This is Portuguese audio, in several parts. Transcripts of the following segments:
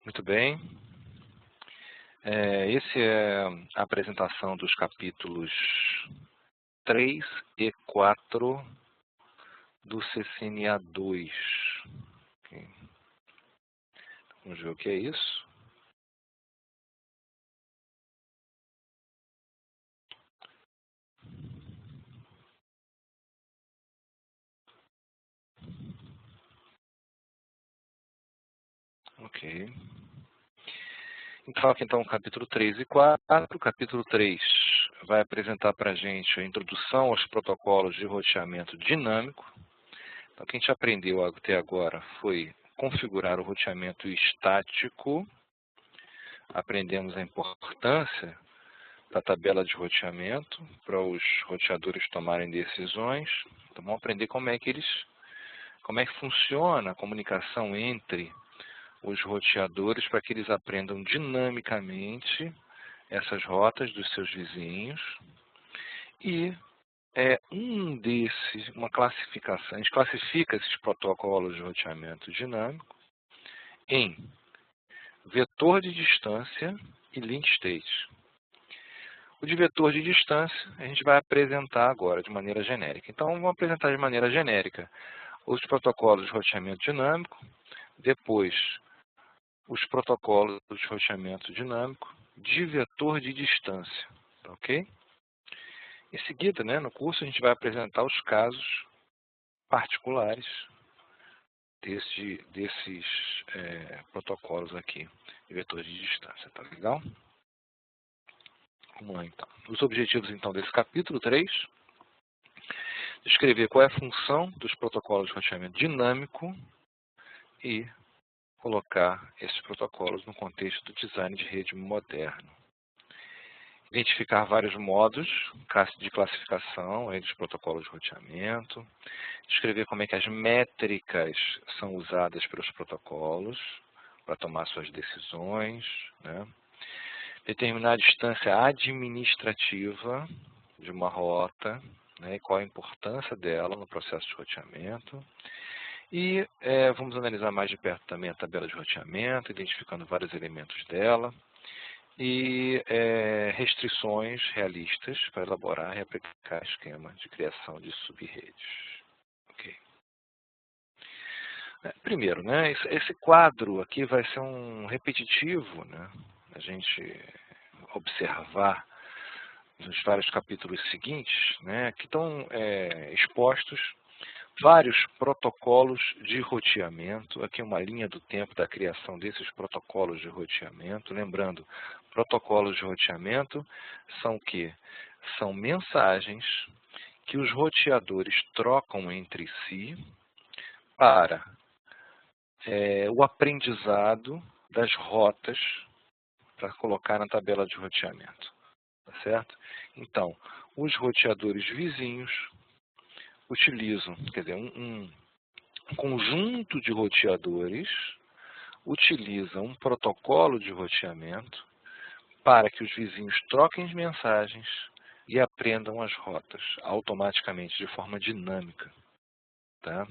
Muito bem. Esse é a apresentação dos capítulos 3 e 4 do CCNA 2. Okay. Vamos ver o que é isso. Ok. Então, capítulo 3 e 4. O capítulo 3 vai apresentar para a gente a introdução aos protocolos de roteamento dinâmico. Então, o que a gente aprendeu até agora foi configurar o roteamento estático. Aprendemos a importância da tabela de roteamento para os roteadores tomarem decisões. Então, vamos aprender como é que funciona a comunicação entre os roteadores para que eles aprendam dinamicamente essas rotas dos seus vizinhos. E uma classificação, a gente classifica esses protocolos de roteamento dinâmico em vetor de distância e link state. O de vetor de distância a gente vai apresentar agora de maneira genérica. Então, vamos apresentar de maneira genérica os protocolos de roteamento dinâmico, depois os protocolos de roteamento dinâmico de vetor de distância. Ok? Em seguida, no curso, a gente vai apresentar os casos particulares desses protocolos aqui de vetor de distância. Tá legal? Vamos lá, então. Os objetivos, então, desse capítulo 3. Descrever qual é a função dos protocolos de roteamento dinâmico e colocar esses protocolos no contexto do design de rede moderno. Identificar vários modos de classificação dos protocolos de roteamento. Descrever como é que as métricas são usadas pelos protocolos para tomar suas decisões. Determinar a distância administrativa de uma rota, e qual a importância dela no processo de roteamento. E vamos analisar mais de perto também a tabela de roteamento, identificando vários elementos dela. E restrições realistas para elaborar e aplicar esquema de criação de subredes. Okay. Primeiro, esse quadro aqui vai ser um repetitivo, a gente observar nos vários capítulos seguintes, que estão expostos vários protocolos de roteamento. Aqui uma linha do tempo da criação desses protocolos de roteamento. Lembrando, protocolos de roteamento são o quê? São mensagens que os roteadores trocam entre si para o aprendizado das rotas para colocar na tabela de roteamento. Tá certo? Então, os roteadores vizinhos utilizam, quer dizer, um conjunto de roteadores utiliza um protocolo de roteamento para que os vizinhos troquem as mensagens e aprendam as rotas automaticamente, de forma dinâmica. Tá?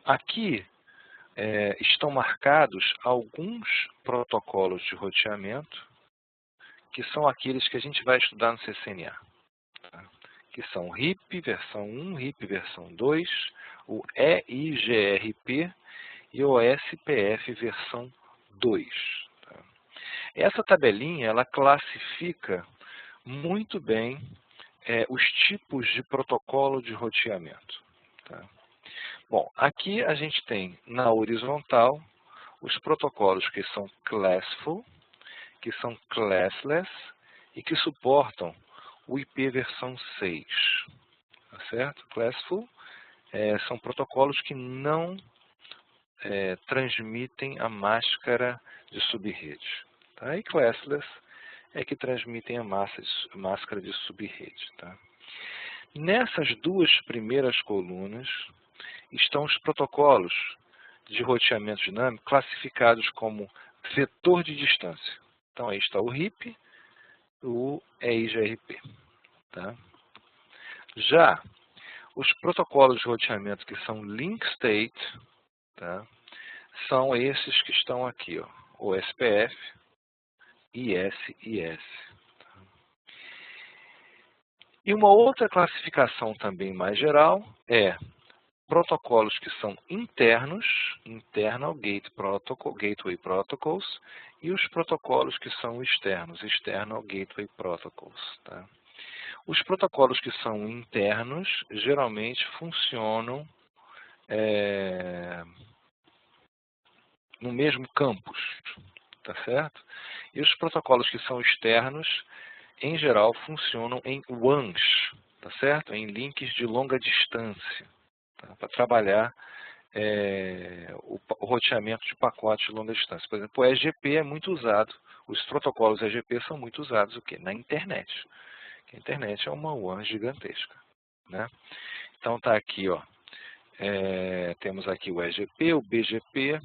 Aqui estão marcados alguns protocolos de roteamento que são aqueles que a gente vai estudar no CCNA. Tá? Que são o RIP versão 1, RIP versão 2, o EIGRP e o SPF versão 2. Tá? Essa tabelinha ela classifica muito bem os tipos de protocolo de roteamento. Tá? Bom, aqui a gente tem na horizontal os protocolos que são classful, que são classless e que suportam o IP versão 6. Tá certo? Classful são protocolos que não transmitem a máscara de subrede. Tá? E classless é que transmitem a máscara de subrede. Tá? Nessas duas primeiras colunas estão os protocolos de roteamento dinâmico classificados como vetor de distância. Então, aí está o RIP, o EIGRP. Tá? Já os protocolos de roteamento que são link state, tá? são esses que estão aqui, ó, OSPF, IS. E uma outra classificação também mais geral é protocolos que são internos, Internal Gateway Protocols, e os protocolos que são externos, External Gateway Protocols. Tá? Os protocolos que são internos geralmente funcionam no mesmo campus, tá certo? E os protocolos que são externos, em geral, funcionam em WANs, tá certo? Em links de longa distância, tá? Para trabalhar o roteamento de pacotes de longa distância. Por exemplo, o EGP é muito usado, os protocolos EGP são muito usados o quê? Na internet. A internet é uma WAN gigantesca, né? Então está aqui, ó, temos aqui o EGP, o BGP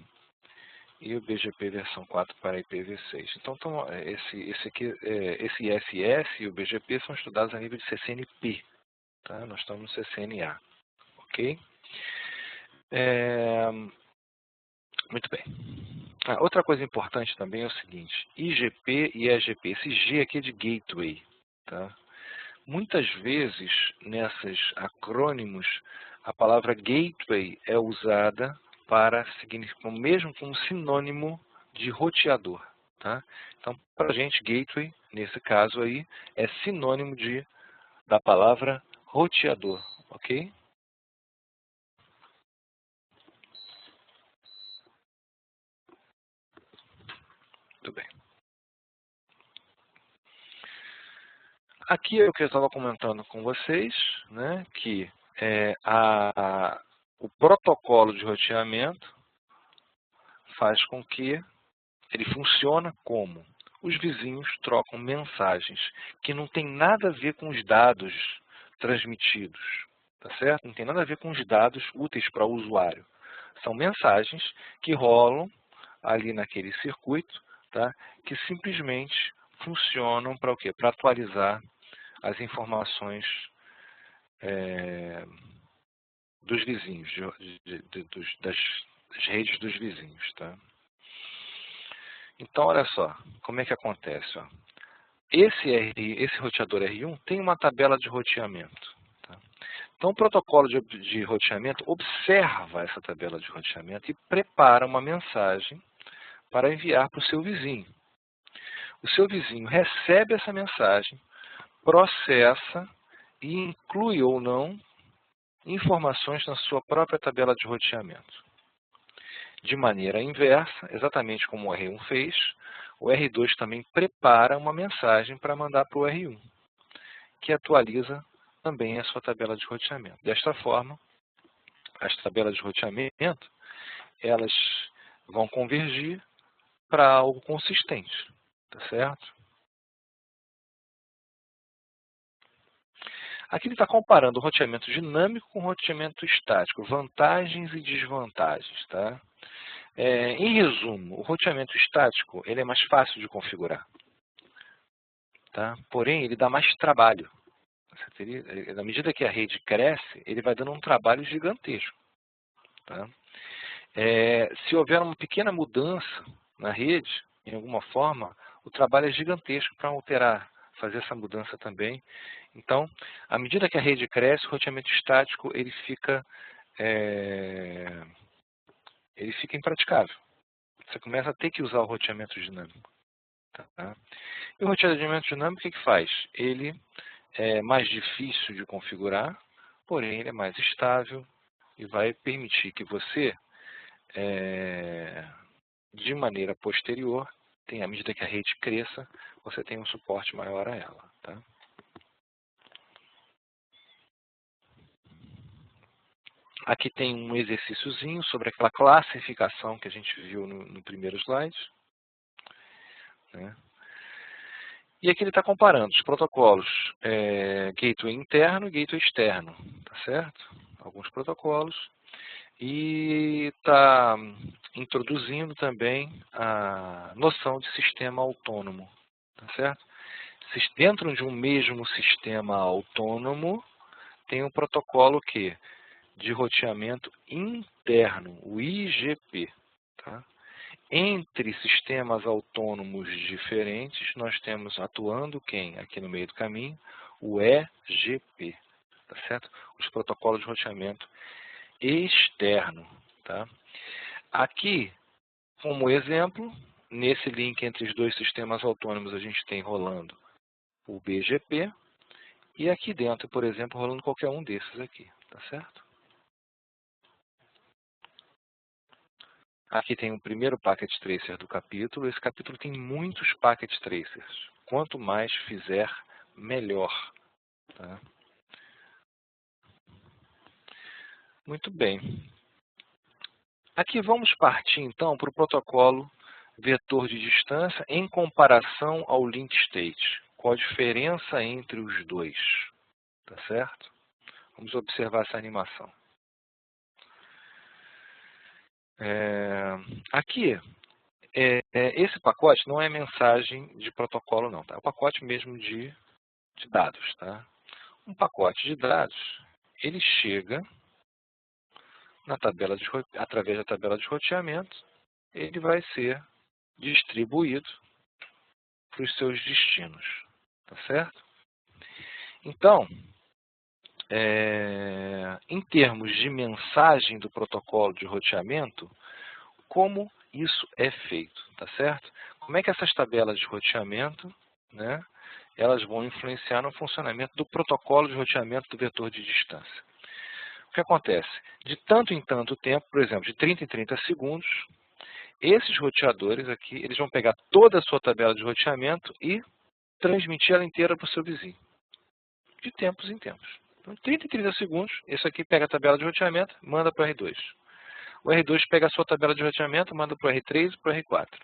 e o BGP versão 4 para IPv6. Então esse ISS e o BGP são estudados a nível de CCNP, tá? Nós estamos no CCNA, ok? Muito bem. Outra coisa importante também é o seguinte, IGP e EGP, esse G aqui é de Gateway, tá? Muitas vezes, nesses acrônimos, a palavra Gateway é usada para significar mesmo como sinônimo de roteador. Tá? Então, para a gente, Gateway, nesse caso aí, é sinônimo da palavra roteador. Ok? Muito bem. Aqui é o que eu estava comentando com vocês, né, que o protocolo de roteamento faz com que ele funciona como os vizinhos trocam mensagens que não tem nada a ver com os dados transmitidos, tá certo? Não tem nada a ver com os dados úteis para o usuário. São mensagens que rolam ali naquele circuito, tá? Que simplesmente funcionam para o quê? Para atualizar as informações dos vizinhos, das redes dos vizinhos, tá? Então, olha só, como é que acontece? Ó. Esse roteador R1 tem uma tabela de roteamento. Tá? Então, o protocolo de roteamento observa essa tabela de roteamento e prepara uma mensagem para enviar para o seu vizinho. O seu vizinho recebe essa mensagem, processa e inclui ou não informações na sua própria tabela de roteamento. De maneira inversa, exatamente como o R1 fez, o R2 também prepara uma mensagem para mandar para o R1, que atualiza também a sua tabela de roteamento. Desta forma, as tabelas de roteamento elas vão convergir para algo consistente, tá certo? Aqui ele está comparando o roteamento dinâmico com o roteamento estático, vantagens e desvantagens, tá? Em resumo, o roteamento estático ele é mais fácil de configurar, tá? Porém, ele dá mais trabalho. Na medida que a rede cresce, ele vai dando um trabalho gigantesco. Tá? Se houver uma pequena mudança na rede, em alguma forma, o trabalho é gigantesco para alterar, fazer essa mudança também. Então, à medida que a rede cresce, o roteamento estático ele fica impraticável. Você começa a ter que usar o roteamento dinâmico. Tá? E o roteamento dinâmico, o que faz? Ele é mais difícil de configurar, porém ele é mais estável e vai permitir que você, de maneira posterior, à medida que a rede cresça, você tenha um suporte maior a ela. Tá? Aqui tem um exercíciozinho sobre aquela classificação que a gente viu no primeiro slide. Né? E aqui ele está comparando os protocolos gateway interno e gateway externo, tá certo? Alguns protocolos. E está introduzindo também a noção de sistema autônomo, tá certo? Dentro de um mesmo sistema autônomo, tem um protocolo de roteamento interno, o IGP, tá Tá? Entre sistemas autônomos diferentes, nós temos atuando quem? Aqui no meio do caminho, o EGP, tá certo? Os protocolos de roteamento externo. Tá? Aqui, como exemplo, nesse link entre os dois sistemas autônomos, a gente tem rolando o BGP, e aqui dentro, por exemplo, rolando qualquer um desses aqui, tá certo? Aqui tem o primeiro packet tracer do capítulo. Esse capítulo tem muitos packet tracers. Quanto mais fizer, melhor. Tá? Muito bem. Aqui vamos partir, então, para o protocolo vetor de distância em comparação ao link state. Qual a diferença entre os dois? Tá certo? Vamos observar essa animação. Aqui, esse pacote não é mensagem de protocolo, não. Tá? É um pacote mesmo de dados. Tá? Um pacote de dados, ele chega na tabela através da tabela de roteamento, ele vai ser distribuído para os seus destinos. Tá certo? Então, em termos de mensagem do protocolo de roteamento, como isso é feito, tá certo? Como é que essas tabelas de roteamento, né, elas vão influenciar no funcionamento do protocolo de roteamento do vetor de distância? O que acontece? De tanto em tanto tempo, por exemplo, de 30 em 30 segundos, esses roteadores aqui, eles vão pegar toda a sua tabela de roteamento e transmitir ela inteira para o seu vizinho, de tempos em tempos. Então, 30 em 30 segundos, esse aqui pega a tabela de roteamento, manda para o R2. O R2 pega a sua tabela de roteamento, manda para o R3 e para o R4.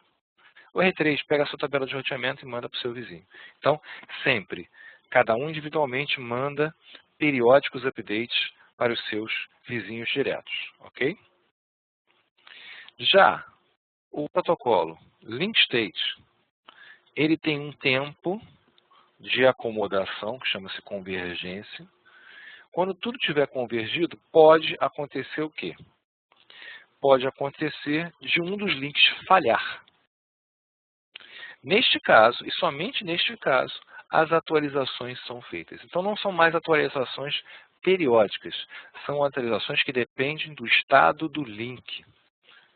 O R3 pega a sua tabela de roteamento e manda para o seu vizinho. Então, sempre, cada um individualmente manda periódicos updates para os seus vizinhos diretos. Ok? Já o protocolo link state, ele tem um tempo de acomodação, que chama-se convergência. Quando tudo estiver convergido, pode acontecer o quê? Pode acontecer de um dos links falhar. Neste caso, e somente neste caso, as atualizações são feitas. Então, não são mais atualizações periódicas, são atualizações que dependem do estado do link.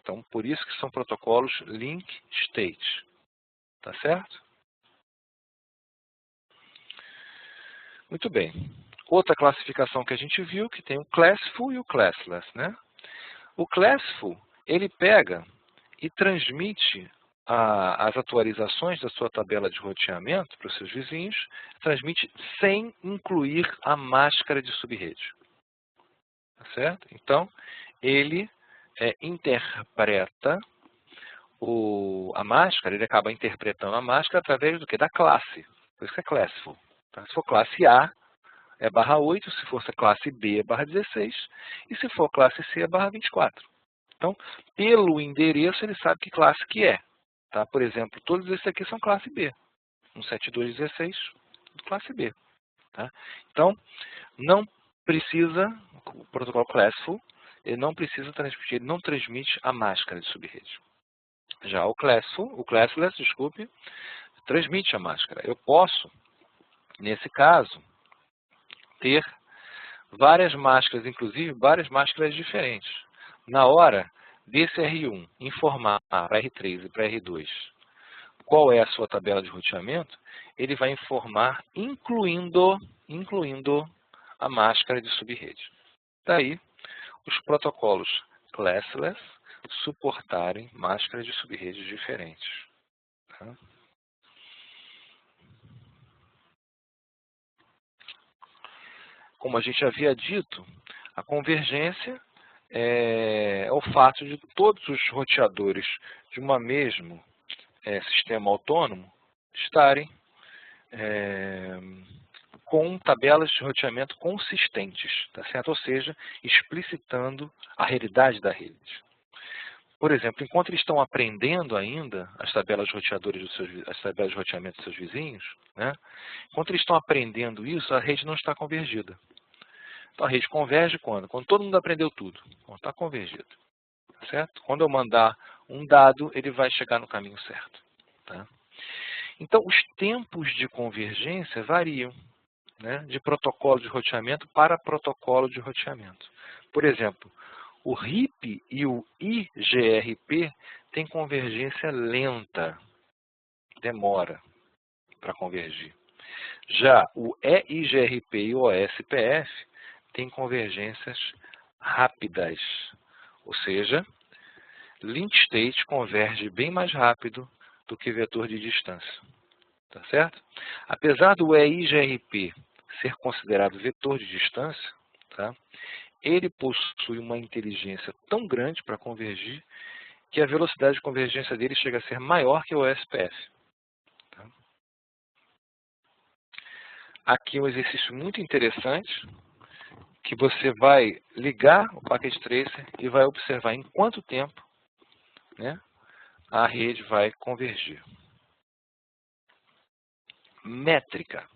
Então, por isso que são protocolos link state. Tá certo? Muito bem. Outra classificação que a gente viu, que tem o classful e o classless, né? O classful, ele pega e transmite as atualizações da sua tabela de roteamento para os seus vizinhos, transmite sem incluir a máscara de subrede. Tá certo? Então, ele interpreta a máscara, ele acaba interpretando a máscara através do quê? Da classe. Por isso que é classful. Tá? Se for classe A, é /8, se for classe B, é /16, e se for classe C, é /24. Então, pelo endereço, ele sabe que classe que é. Tá? Por exemplo, todos esses aqui são classe B. 17216, classe B. Tá? Então, não precisa, o protocolo classful, ele não precisa transmitir, ele não transmite a máscara de subrede. Já o classless, desculpe, transmite a máscara. Eu posso, nesse caso, ter várias máscaras, inclusive várias máscaras diferentes. Na hora desse R1 informar para R3 e para R2 qual é a sua tabela de roteamento, ele vai informar incluindo a máscara de subrede. Daí, os protocolos classless suportarem máscaras de subrede diferentes. Tá? Como a gente havia dito, a convergência é o fato de todos os roteadores de um mesmo sistema autônomo estarem com tabelas de roteamento consistentes, tá certo? Ou seja, explicitando a realidade da rede. Por exemplo, enquanto eles estão aprendendo ainda as tabelas de as tabelas de roteamento dos seus vizinhos, né? Enquanto eles estão aprendendo isso, a rede não está convergida. Então a rede converge quando? Quando todo mundo aprendeu tudo. Quando está convergido. Certo? Quando eu mandar um dado, ele vai chegar no caminho certo. Tá? Então, os tempos de convergência variam, né, de protocolo de roteamento para protocolo de roteamento. Por exemplo, o RIP e o IGRP têm convergência lenta, demora para convergir. Já o EIGRP e o OSPF têm convergências rápidas, ou seja, link state converge bem mais rápido do que vetor de distância. Tá certo? Apesar do EIGRP ser considerado vetor de distância, tá, ele possui uma inteligência tão grande para convergir que a velocidade de convergência dele chega a ser maior que o OSPF. Tá? Aqui um exercício muito interessante, que você vai ligar o Packet Tracer e vai observar em quanto tempo, né, a rede vai convergir. Métrica.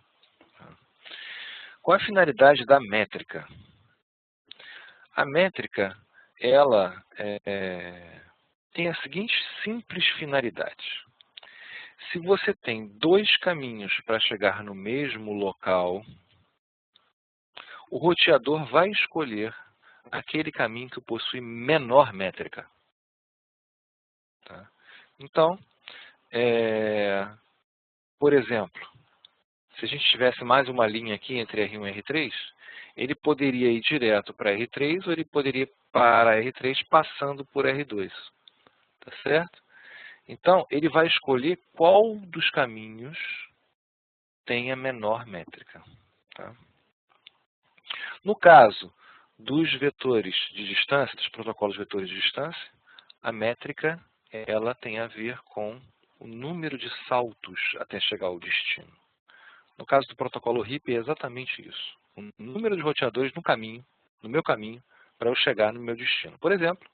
Qual a finalidade da métrica? A métrica, ela tem a seguinte simples finalidade. Se você tem dois caminhos para chegar no mesmo local, o roteador vai escolher aquele caminho que possui menor métrica. Tá? Então, por exemplo, se a gente tivesse mais uma linha aqui entre R1 e R3, ele poderia ir direto para R3 ou ele poderia ir para R3 passando por R2. Tá certo? Então, ele vai escolher qual dos caminhos tem a menor métrica. Tá? No caso dos vetores de distância, dos protocolos de vetores de distância, a métrica ela tem a ver com o número de saltos até chegar ao destino. No caso do protocolo RIP é exatamente isso. O número de roteadores no caminho, no meu caminho, para eu chegar no meu destino. Por exemplo,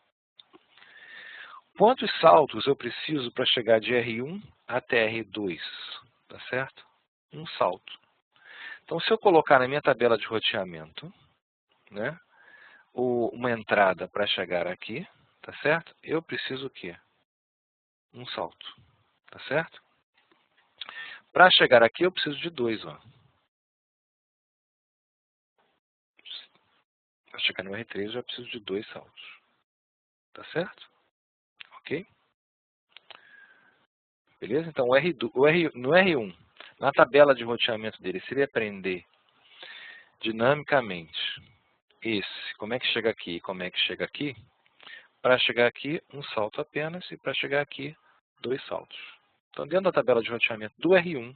quantos saltos eu preciso para chegar de R1 até R2? Tá certo? Um salto. Então, se eu colocar na minha tabela de roteamento, né, uma entrada para chegar aqui, tá certo? Eu preciso o quê? Um salto. Tá certo? Para chegar aqui, eu preciso de dois. Para chegar no R3, eu já preciso de dois saltos. Tá certo? Ok? Beleza? Então, no R1, na tabela de roteamento dele, se ele aprender dinamicamente como é que chega aqui e como é que chega aqui, para chegar aqui, um salto apenas, e para chegar aqui, dois saltos. Então, dentro da tabela de roteamento do R1,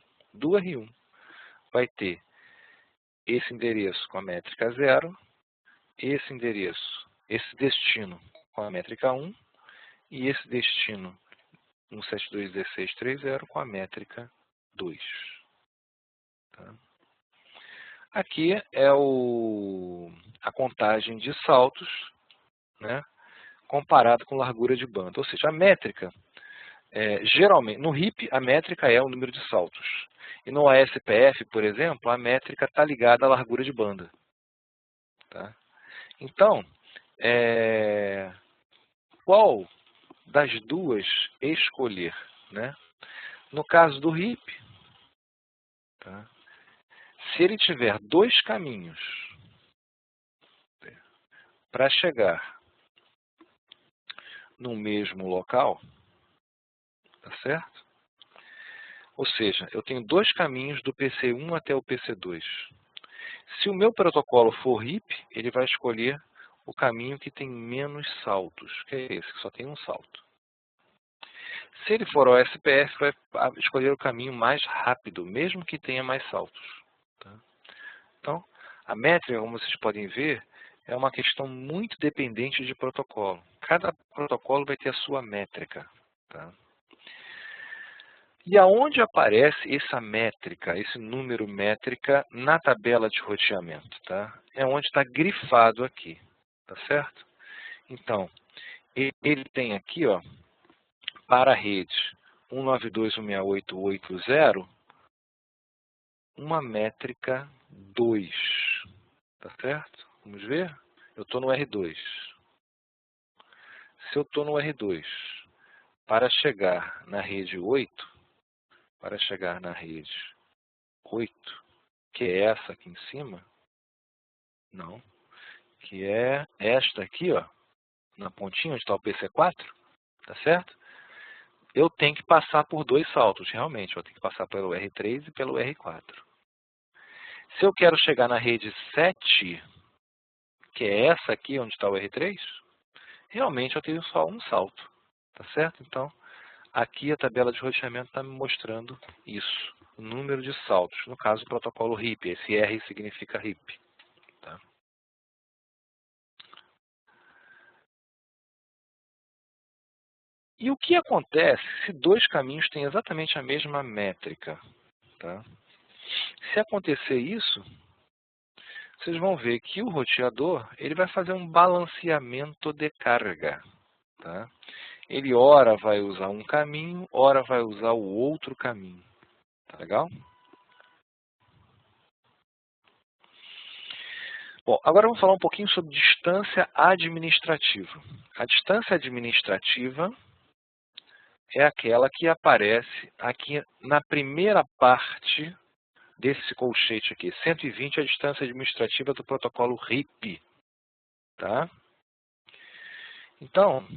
vai ter esse endereço com a métrica 0, esse endereço, esse destino com a métrica 1 e esse destino 172.16.3.0 com a métrica 2. Tá? Aqui é a contagem de saltos, né, comparado com largura de banda. Ou seja, a métrica, geralmente, no RIP, a métrica é o número de saltos. E no ASPF, por exemplo, a métrica está ligada à largura de banda. Tá? Então, qual das duas escolher? Né? No caso do RIP, tá? Se ele tiver dois caminhos para chegar no mesmo local, tá certo? Ou seja, eu tenho dois caminhos do PC1 até o PC2. Se o meu protocolo for RIP, ele vai escolher o caminho que tem menos saltos, que é esse, que só tem um salto. Se ele for OSPF, vai escolher o caminho mais rápido, mesmo que tenha mais saltos. Tá? Então, a métrica, como vocês podem ver, é uma questão muito dependente de protocolo. Cada protocolo vai ter a sua métrica. Tá? E aonde aparece essa métrica, esse número métrica na tabela de roteamento? Tá? É onde está grifado aqui. Tá certo? Então, ele tem aqui, ó, para a rede 192.168.8.0, uma métrica 2. Tá certo? Vamos ver? Eu estou no R2. Se eu estou no R2, para chegar na rede 8, que é essa aqui em cima, não, que é esta aqui, ó, na pontinha onde está o PC4, tá certo? Eu tenho que passar por 2 saltos, realmente, eu tenho que passar pelo R3 e pelo R4. Se eu quero chegar na rede 7, que é essa aqui onde está o R3, realmente eu tenho só um salto, tá certo? Então, aqui a tabela de roteamento está me mostrando isso, o número de saltos, no caso o protocolo RIP, esse R significa RIP. Tá? E o que acontece se 2 caminhos têm exatamente a mesma métrica? Tá? Se acontecer isso, vocês vão ver que o roteador ele vai fazer um balanceamento de carga. Tá? Ele ora vai usar um caminho, ora vai usar o outro caminho. Tá legal? Bom, agora vamos falar um pouquinho sobre distância administrativa. A distância administrativa é aquela que aparece aqui na primeira parte desse colchete aqui. 120 é a distância administrativa do protocolo RIP. Tá? Então,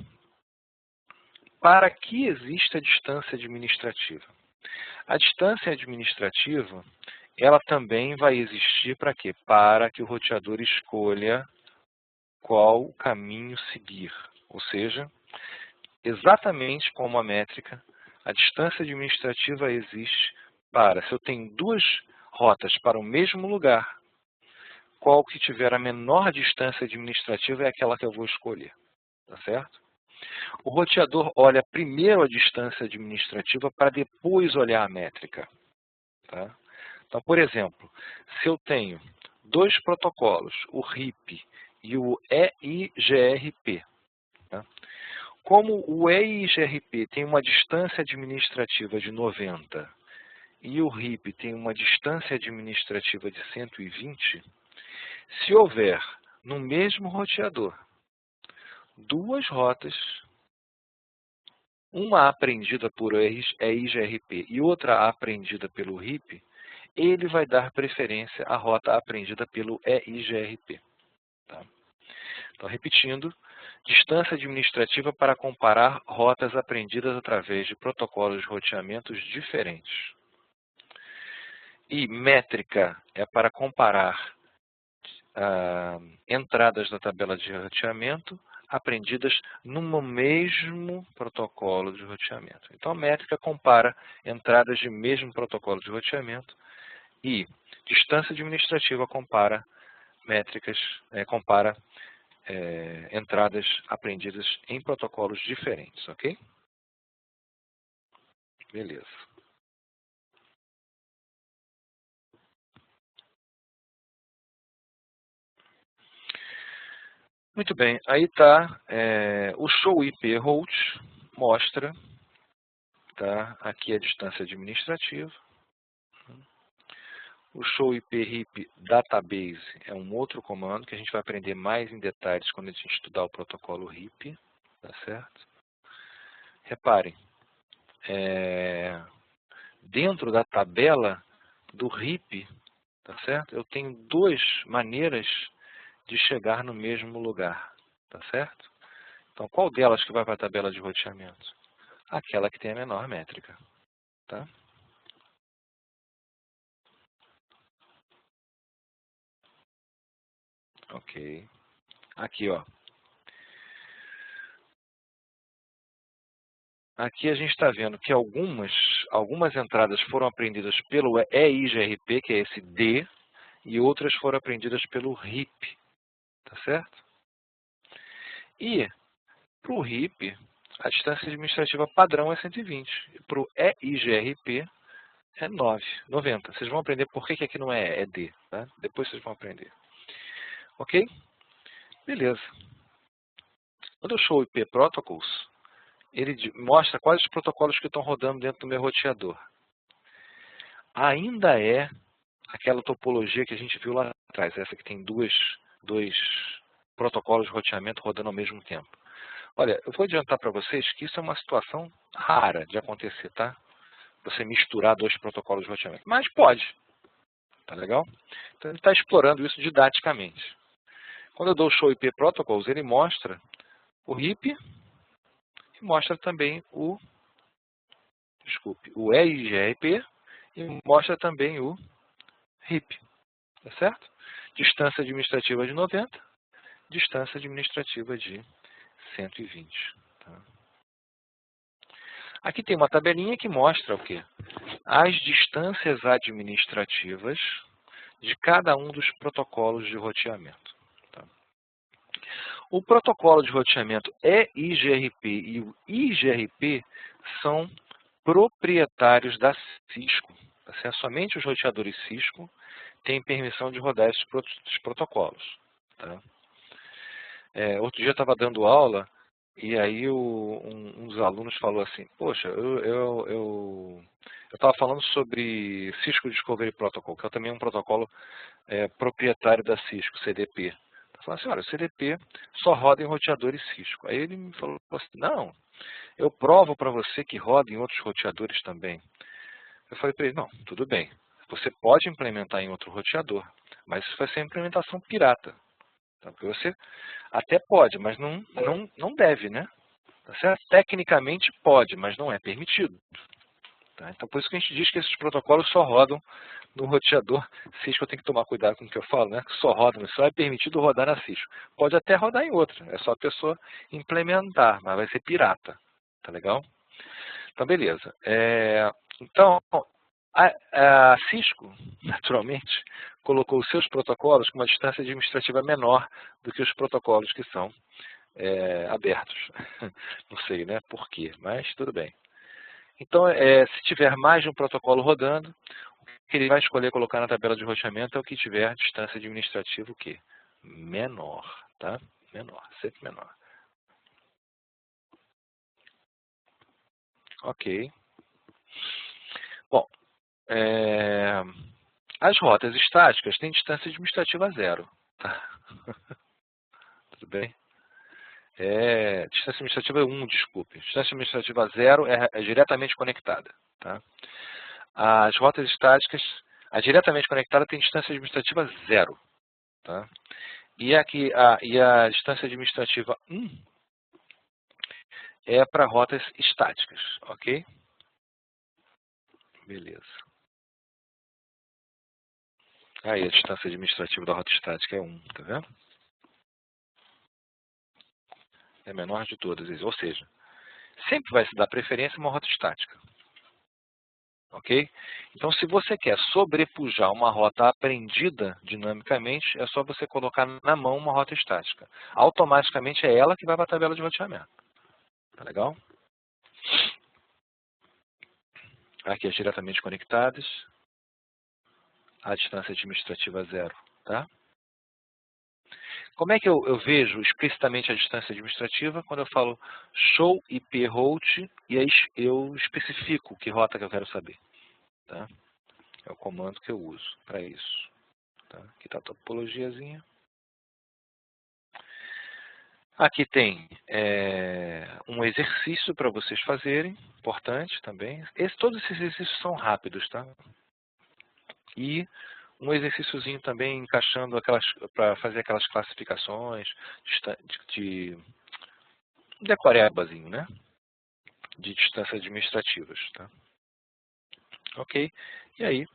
para que existe a distância administrativa? A distância administrativa, ela também vai existir para quê? Para que o roteador escolha qual caminho seguir. Ou seja, exatamente como a métrica, a distância administrativa existe para, se eu tenho 2 rotas para o mesmo lugar, qual que tiver a menor distância administrativa é aquela que eu vou escolher. Tá certo? O roteador olha primeiro a distância administrativa para depois olhar a métrica. Tá? Então, por exemplo, se eu tenho 2 protocolos, o RIP e o EIGRP, tá? Como o EIGRP tem uma distância administrativa de 90 e o RIP tem uma distância administrativa de 120, se houver no mesmo roteador 2 rotas, uma apreendida por EIGRP e outra apreendida pelo RIP, ele vai dar preferência à rota apreendida pelo EIGRP. Tá? Então, repetindo, distância administrativa para comparar rotas aprendidas através de protocolos de roteamentos diferentes. E métrica é para comparar entradas da tabela de roteamento aprendidas no mesmo protocolo de roteamento. Então, a métrica compara entradas de mesmo protocolo de roteamento e distância administrativa compara entradas aprendidas em protocolos diferentes, ok? Beleza. Muito bem, aí está o show IP route, mostra, tá, aqui a distância administrativa. O show IP RIP database é um outro comando que a gente vai aprender mais em detalhes quando a gente estudar o protocolo RIP, tá certo? Reparem, dentro da tabela do RIP, tá certo? Eu tenho 2 maneiras de chegar no mesmo lugar, tá certo? Então, qual delas que vai para a tabela de roteamento? Aquela que tem a menor métrica, tá? Ok. Aqui, ó. Aqui a gente está vendo que algumas entradas foram aprendidas pelo EIGRP, que é esse D, e outras foram aprendidas pelo RIP, tá certo? E para o RIP, a distância administrativa padrão é 120. Para o EIGRP é 90. Vocês vão aprender por que aqui não é D, tá? Depois vocês vão aprender. Ok? Beleza. Quando eu show IP Protocols, ele mostra quais os protocolos que estão rodando dentro do meu roteador. Ainda é aquela topologia que a gente viu lá atrás, essa que tem dois protocolos de roteamento rodando ao mesmo tempo. Olha, eu vou adiantar para vocês que isso é uma situação rara de acontecer, tá? Você misturar dois protocolos de roteamento. Mas pode, tá legal? Então ele está explorando isso didaticamente. Quando eu dou o Show IP Protocols, ele mostra o RIP e mostra também o EIGRP e mostra também o RIP, tá certo? Distância administrativa de 90, distância administrativa de 120. Tá? Aqui tem uma tabelinha que mostra o quê? As distâncias administrativas de cada um dos protocolos de roteamento. Tá? O protocolo de roteamento EIGRP e o IGRP são proprietários da Cisco. Tá certo? Somente os roteadores Cisco têm permissão de rodar esses protocolos. Tá? Outro dia eu estava dando aula e aí um dos alunos falou assim, poxa, eu estava falando sobre Cisco Discovery Protocol, que é também um protocolo proprietário da Cisco, CDP. Eu falei assim, olha, o CDP só roda em roteadores Cisco. Aí ele me falou assim, não, eu provo para você que roda em outros roteadores também. Eu falei para ele, não, tudo bem, você pode implementar em outro roteador, mas isso vai ser implementação pirata. Tá? Porque você até pode, mas não deve, né? Tá certo? Tecnicamente pode, mas não é permitido. Tá? Então, por isso que a gente diz que esses protocolos só rodam no roteador Cisco. Eu tenho que tomar cuidado com o que eu falo, né? Só rodam, só é permitido rodar na Cisco. Pode até rodar em outra, é só a pessoa implementar, mas vai ser pirata. Tá legal? Então, beleza. Então, a Cisco, naturalmente, colocou os seus protocolos com uma distância administrativa menor do que os protocolos que são abertos. Não sei, né, por quê, mas tudo bem. Então, se tiver mais de um protocolo rodando, o que ele vai escolher colocar na tabela de roteamento é o que tiver distância administrativa o quê? Menor, tá? Menor, sempre menor. Ok. Bom, as rotas estáticas têm distância administrativa zero. Tá? Tudo bem? Distância administrativa 1, desculpe. Distância administrativa 0 é diretamente conectada. Tá? As rotas estáticas, a diretamente conectada tem distância administrativa 0. Tá? E a distância administrativa 1 é para rotas estáticas. Ok? Beleza. Aí a distância administrativa da rota estática é 1, tá vendo? É a menor de todas. Ou seja, sempre vai se dar preferência a uma rota estática. Ok? Então, se você quer sobrepujar uma rota aprendida dinamicamente, é só você colocar na mão uma rota estática. Automaticamente é ela que vai para a tabela de roteamento. Tá legal? Aqui as diretamente conectadas. A distância administrativa 0. Tá? Como é que eu vejo explicitamente a distância administrativa? Quando eu falo show IP route e aí eu especifico que rota que eu quero saber. Tá? É o comando que eu uso para isso. Tá? Aqui está a topologiazinha. Aqui tem um exercício para vocês fazerem, importante também. Todos esses exercícios são rápidos, tá? E um exercíciozinho também encaixando para fazer aquelas classificações de decorebazinho, né? De distâncias administrativas, tá? Ok? E aí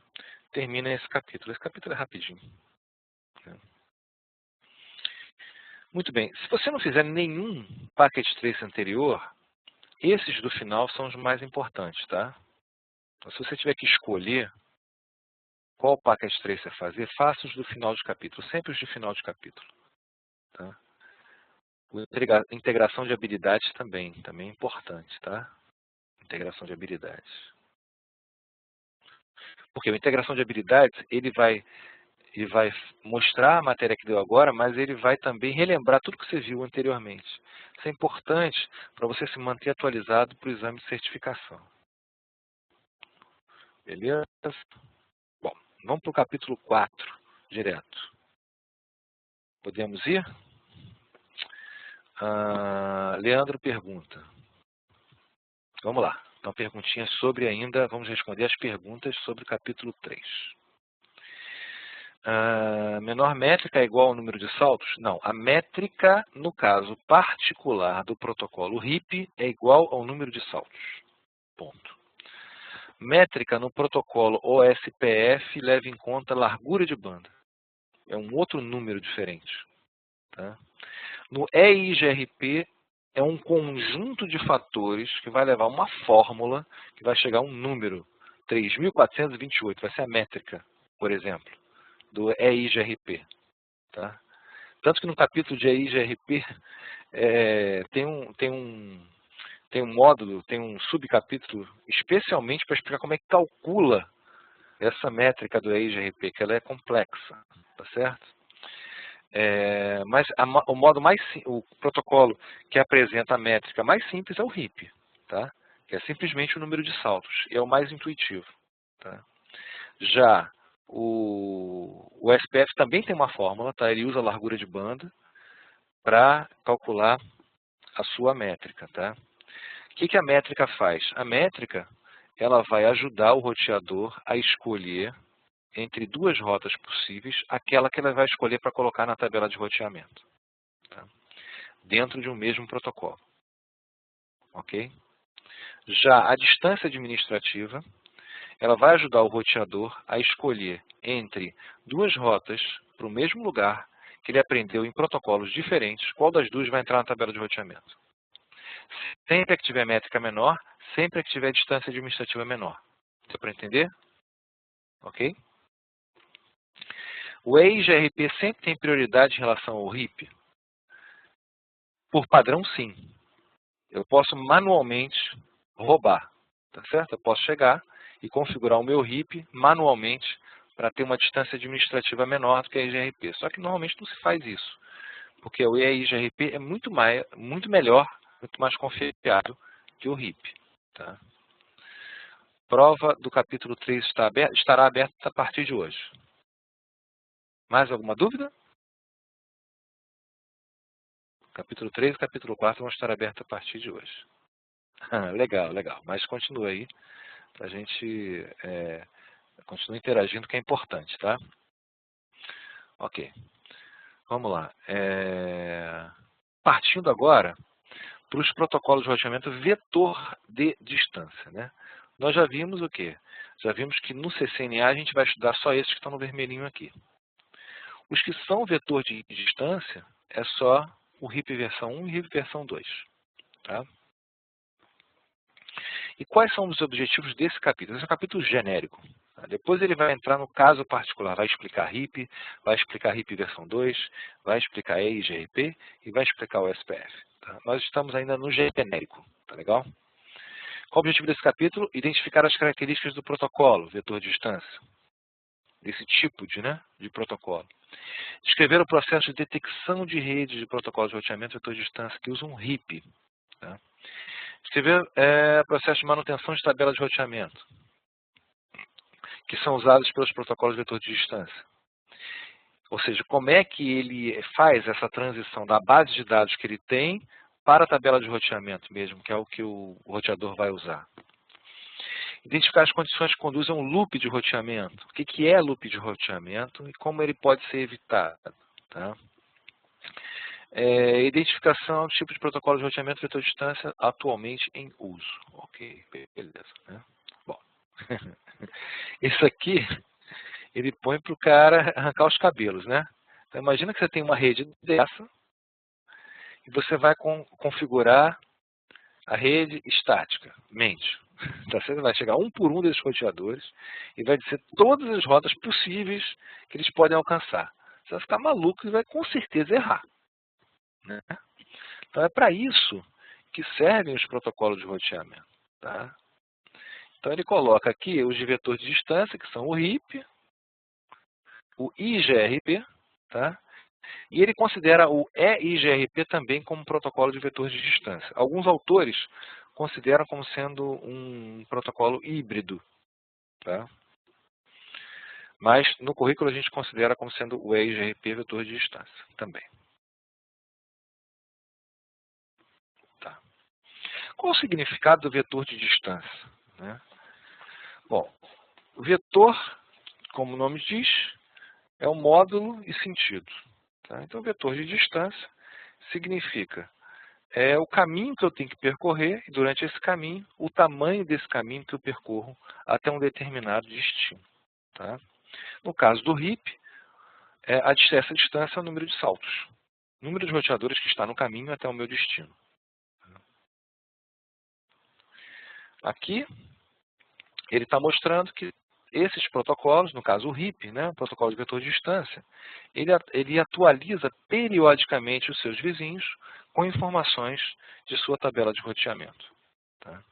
termina esse capítulo. Esse capítulo é rapidinho. Né? Muito bem. Se você não fizer nenhum packet trace anterior, esses do final são os mais importantes, tá? Então, se você tiver que escolher qual packet trace fazer, faça os do final de capítulo, sempre os de final de capítulo. Tá? Integração de habilidades também é importante, tá? Integração de habilidades. Porque a integração de habilidades, ele vai mostrar a matéria que deu agora, mas ele vai também relembrar tudo que você viu anteriormente. Isso é importante para você se manter atualizado para o exame de certificação. Beleza? Bom, vamos para o capítulo 4, direto. Podemos ir? Leandro pergunta. Vamos lá. Então, perguntinhas sobre ainda, vamos responder as perguntas sobre o capítulo 3. Menor métrica é igual ao número de saltos? Não, a métrica, no caso particular do protocolo RIP, é igual ao número de saltos. Ponto. Métrica no protocolo OSPF leva em conta a largura de banda. É um outro número diferente. Tá? No EIGRP, é um conjunto de fatores que vai levar uma fórmula que vai chegar a um número, 3.428, vai ser a métrica, por exemplo, do EIGRP. Tá? Tanto que no capítulo de EIGRP tem um módulo, tem um subcapítulo especialmente para explicar como é que calcula essa métrica do EIGRP, que ela é complexa, tá certo? Mas o protocolo que apresenta a métrica mais simples é o RIP, tá? Que é simplesmente o número de saltos, e é o mais intuitivo. Tá? Já o SPF também tem uma fórmula, tá? Ele usa a largura de banda para calcular a sua métrica. Tá? O que a métrica faz? A métrica ela vai ajudar o roteador a escolher entre duas rotas possíveis, aquela que ele vai escolher para colocar na tabela de roteamento. Tá? Dentro de um mesmo protocolo. Ok? Já a distância administrativa, ela vai ajudar o roteador a escolher entre duas rotas para o mesmo lugar que ele aprendeu em protocolos diferentes, qual das duas vai entrar na tabela de roteamento. Sempre que tiver métrica menor, sempre que tiver distância administrativa menor. Deu para entender? Ok? O EIGRP sempre tem prioridade em relação ao RIP? Por padrão, sim. Eu posso manualmente roubar, tá certo? Eu posso chegar e configurar o meu RIP manualmente para ter uma distância administrativa menor do que a EIGRP. Só que normalmente não se faz isso, porque o EIGRP é muito melhor, muito mais confiável que o RIP. Tá? Prova do capítulo 3 estará aberta a partir de hoje. Mais alguma dúvida? Capítulo 3 e capítulo 4 vão estar abertos a partir de hoje. Legal, legal. Mas continua aí, para a gente continuar interagindo, que é importante, tá? Ok. Vamos lá. Partindo agora para os protocolos de roteamento vetor de distância, né? Nós já vimos o quê? Já vimos que no CCNA a gente vai estudar só esses que estão no vermelhinho aqui. Os que são vetor de distância é só o RIP versão 1 e RIP versão 2. Tá? E quais são os objetivos desse capítulo? Esse é um capítulo genérico. Tá? Depois ele vai entrar no caso particular, vai explicar RIP, vai explicar RIP versão 2, vai explicar EIGRP e vai explicar o SPF. Tá? Nós estamos ainda no genérico, tá legal? Qual o objetivo desse capítulo? Identificar as características do protocolo, vetor de distância, desse tipo de protocolo. Descrever o processo de detecção de redes de protocolos de roteamento vetor de distância que usam RIP. Tá? Descrever o processo de manutenção de tabela de roteamento, que são usados pelos protocolos de vetor de distância. Ou seja, como é que ele faz essa transição da base de dados que ele tem para a tabela de roteamento mesmo, que é o que o roteador vai usar. Identificar as condições que conduzem a um loop de roteamento. O que é loop de roteamento e como ele pode ser evitado. Tá? Identificação do tipo de protocolo de roteamento vetor de distância atualmente em uso. Ok, beleza. Né? Bom, isso aqui ele põe para o cara arrancar os cabelos, né? Então, imagina que você tem uma rede dessa e você vai configurar a rede estática, mente. Então, você vai chegar um por um desses roteadores e vai dizer todas as rotas possíveis que eles podem alcançar. Você vai ficar maluco e vai com certeza errar. Né? Então é para isso que servem os protocolos de roteamento. Tá? Então ele coloca aqui os de vetor de distância, que são o RIP, o IGRP, tá? E ele considera o EIGRP também como protocolo de vetor de distância. Alguns autores consideram como sendo um protocolo híbrido. Tá? Mas no currículo a gente considera como sendo o EIGRP vetor de distância também. Qual o significado do vetor de distância, né? Bom, o vetor, como o nome diz, é o módulo e sentido. Tá? Então, o vetor de distância significa o caminho que eu tenho que percorrer e, durante esse caminho, o tamanho desse caminho que eu percorro até um determinado destino. Tá? No caso do RIP, essa distância é o número de saltos. O número de roteadores que está no caminho até o meu destino. Aqui, ele está mostrando que esses protocolos, no caso o RIP, né, o protocolo de vetor de distância, ele atualiza periodicamente os seus vizinhos com informações de sua tabela de roteamento. Tá?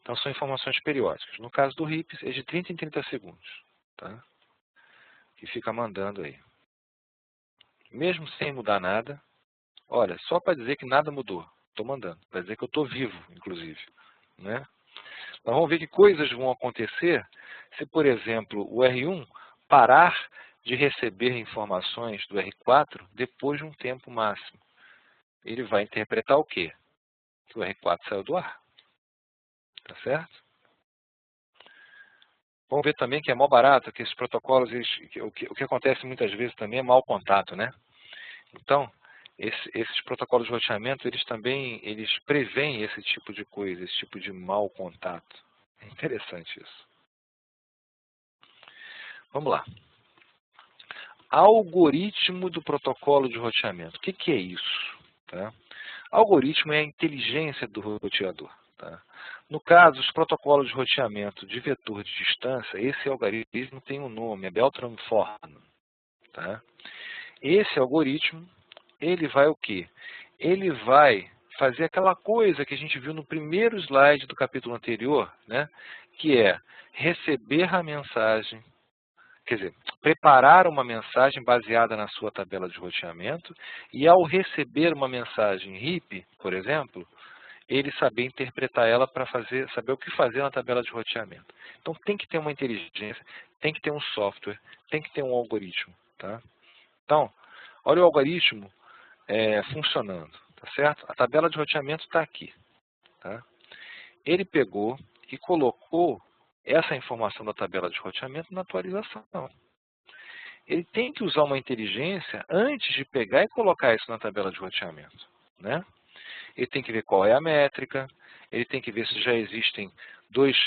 Então, são informações periódicas. No caso do RIP, é de 30 em 30 segundos. Tá? Que fica mandando aí. Mesmo sem mudar nada, olha, só para dizer que nada mudou, estou mandando. Para dizer que eu estou vivo, inclusive. Né? Nós vamos ver que coisas vão acontecer se, por exemplo, o R1 parar de receber informações do R4 depois de um tempo máximo. Ele vai interpretar o quê? Que o R4 saiu do ar. Tá certo? Vamos ver também que é mal barato, que esses protocolos, o que acontece muitas vezes também é mau contato, né? Então, esses protocolos de roteamento, eles preveem esse tipo de coisa, esse tipo de mau contato. É interessante isso. Vamos lá. Algoritmo do protocolo de roteamento. O que é isso? Tá? Algoritmo é a inteligência do roteador. Tá? No caso, os protocolos de roteamento de vetor de distância, esse algoritmo tem um nome, é Beltran-Forn. Tá? Esse algoritmo, ele vai o quê? Ele vai fazer aquela coisa que a gente viu no primeiro slide do capítulo anterior, né? Que é receber a mensagem, quer dizer, preparar uma mensagem baseada na sua tabela de roteamento e, ao receber uma mensagem RIP, por exemplo, ele saber interpretar ela para saber o que fazer na tabela de roteamento. Então, tem que ter uma inteligência, tem que ter um software, tem que ter um algoritmo. Tá? Então, olha o algoritmo funcionando. Tá certo? A tabela de roteamento está aqui. Tá? Ele pegou e colocou essa informação da tabela de roteamento na atualização. Ele tem que usar uma inteligência antes de pegar e colocar isso na tabela de roteamento. Né? Ele tem que ver qual é a métrica, ele tem que ver se já existem duas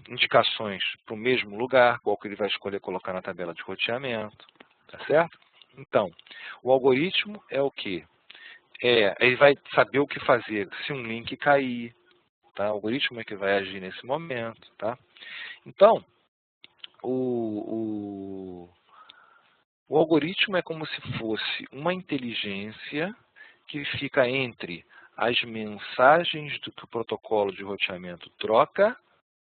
indicações para o mesmo lugar, qual que ele vai escolher colocar na tabela de roteamento. Tá certo? Então, o algoritmo é o quê? Ele vai saber o que fazer se um link cair. Tá? O algoritmo é que vai agir nesse momento. Tá? Então, o algoritmo é como se fosse uma inteligência que fica entre as mensagens que o protocolo de roteamento troca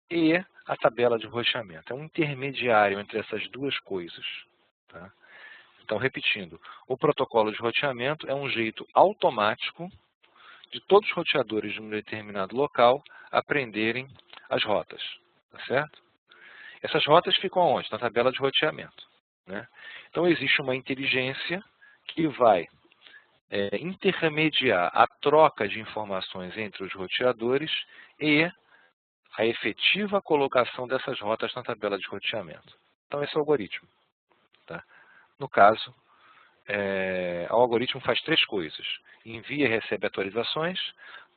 e a tabela de roteamento. É um intermediário entre essas duas coisas. Tá? Então, repetindo, o protocolo de roteamento é um jeito automático de todos os roteadores de um determinado local aprenderem as rotas. Tá certo? Essas rotas ficam onde? Na tabela de roteamento. Né? Então, existe uma inteligência que vai intermediar a troca de informações entre os roteadores e a efetiva colocação dessas rotas na tabela de roteamento. Então, esse é o algoritmo. Tá? No caso, o algoritmo faz três coisas. Envia e recebe atualizações,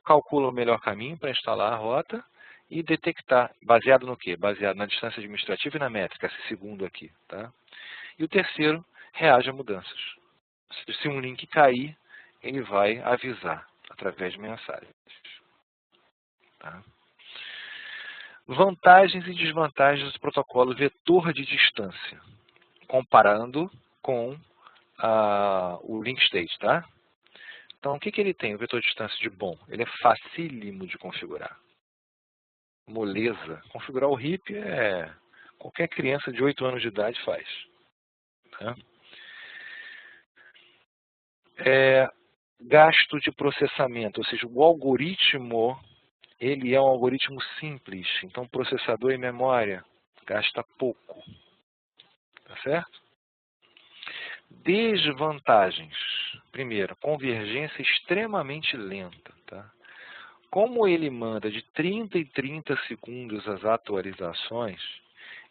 calcula o melhor caminho para instalar a rota e detectar, baseado no quê? Baseado na distância administrativa e na métrica, esse segundo aqui. Tá? E o terceiro, reage a mudanças. Se um link cair, ele vai avisar através de mensagens. Tá? Vantagens e desvantagens do protocolo vetor de distância, comparando com o link state. Tá? Então, o que ele tem, o vetor de distância de bom? Ele é facílimo de configurar. Moleza. Configurar o RIP qualquer criança de 8 anos de idade faz. Tá? Gasto de processamento, ou seja, o algoritmo, ele é um algoritmo simples, então processador e memória gasta pouco. Tá certo? Desvantagens. Primeiro, convergência extremamente lenta. Tá? Como ele manda de 30 em 30 segundos as atualizações,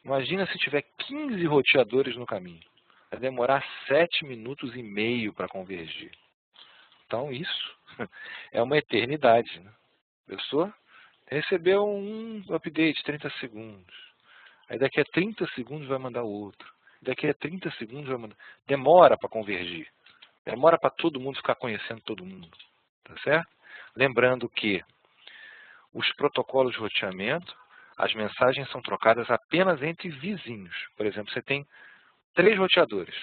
imagina se tiver 15 roteadores no caminho. Vai demorar 7 minutos e meio para convergir. Então isso é uma eternidade. Né? A pessoa recebeu um update, 30 segundos. Aí daqui a 30 segundos vai mandar outro. Daqui a 30 segundos vai mandar. Demora para convergir. Demora para todo mundo ficar conhecendo todo mundo. Tá certo? Lembrando que os protocolos de roteamento, as mensagens são trocadas apenas entre vizinhos. Por exemplo, você tem 3 roteadores,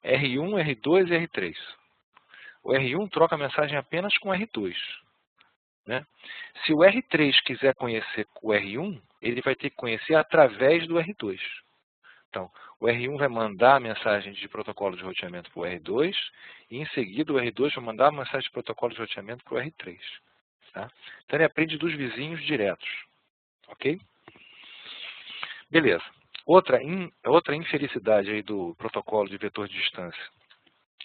R1, R2 e R3. O R1 troca a mensagem apenas com o R2. Né? Se o R3 quiser conhecer o R1, ele vai ter que conhecer através do R2. Então, o R1 vai mandar a mensagem de protocolo de roteamento para o R2 e, em seguida, o R2 vai mandar a mensagem de protocolo de roteamento para o R3. Tá? Então, ele aprende dos vizinhos diretos. Ok? Beleza. Outra infelicidade aí do protocolo de vetor de distância.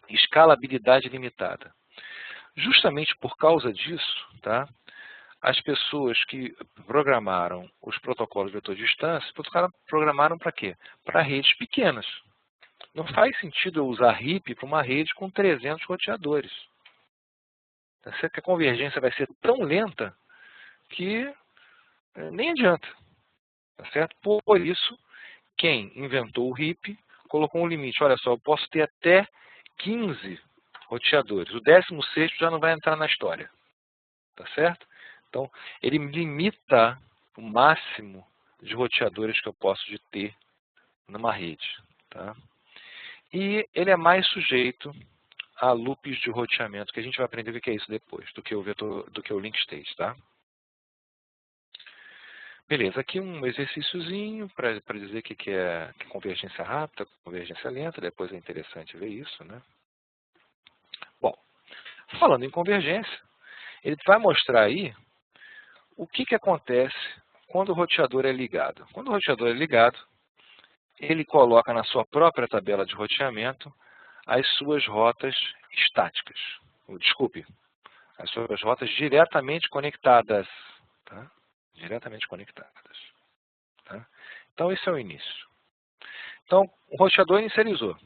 Escalabilidade limitada. Justamente por causa disso, tá? As pessoas que programaram os protocolos de vetor de distância, programaram para quê? Para redes pequenas. Não faz sentido eu usar RIP para uma rede com 300 roteadores. Tá certo? Que a convergência vai ser tão lenta que nem adianta. Tá certo? Por isso, quem inventou o RIP colocou um limite. Olha só, eu posso ter até 15 roteadores. O 16º já não vai entrar na história. Tá certo? Então, ele limita o máximo de roteadores que eu posso ter numa rede. Tá? E ele é mais sujeito a loops de roteamento, que a gente vai aprender o que é isso depois, do que o link state. Tá? Beleza, aqui um exercíciozinho para dizer que é convergência rápida, convergência lenta, depois é interessante ver isso. Né? Bom, falando em convergência, ele vai mostrar aí o que acontece quando o roteador é ligado. Quando o roteador é ligado, ele coloca na sua própria tabela de roteamento as suas rotas estáticas. Desculpe, as suas rotas diretamente conectadas. Tá? Diretamente conectadas. Tá? Então, esse é o início. Então, o roteador inicializou.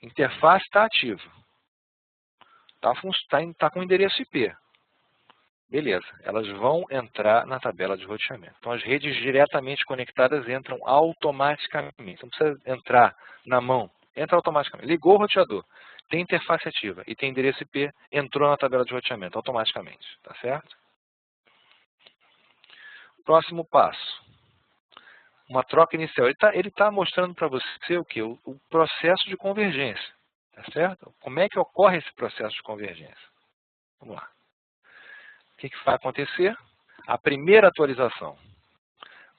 Interface está ativa. Está com endereço IP. Beleza, elas vão entrar na tabela de roteamento. Então, as redes diretamente conectadas entram automaticamente. Não precisa entrar na mão, entra automaticamente. Ligou o roteador, tem interface ativa e tem endereço IP, entrou na tabela de roteamento automaticamente. Tá certo? Próximo passo. Uma troca inicial. Ele tá mostrando para você o quê? O processo de convergência. Tá certo? Como é que ocorre esse processo de convergência? Vamos lá. O que vai acontecer? A primeira atualização.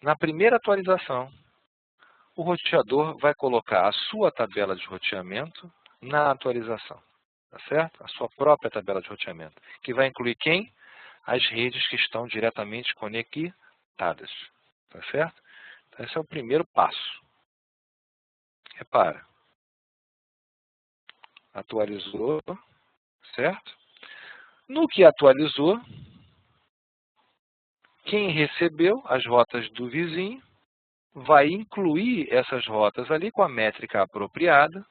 Na primeira atualização, o roteador vai colocar a sua tabela de roteamento na atualização. Tá certo? A sua própria tabela de roteamento. Que vai incluir quem? As redes que estão diretamente conectadas. Tá certo? Então, esse é o primeiro passo. Repara. Atualizou, certo? No que atualizou, quem recebeu as rotas do vizinho vai incluir essas rotas ali com a métrica apropriada,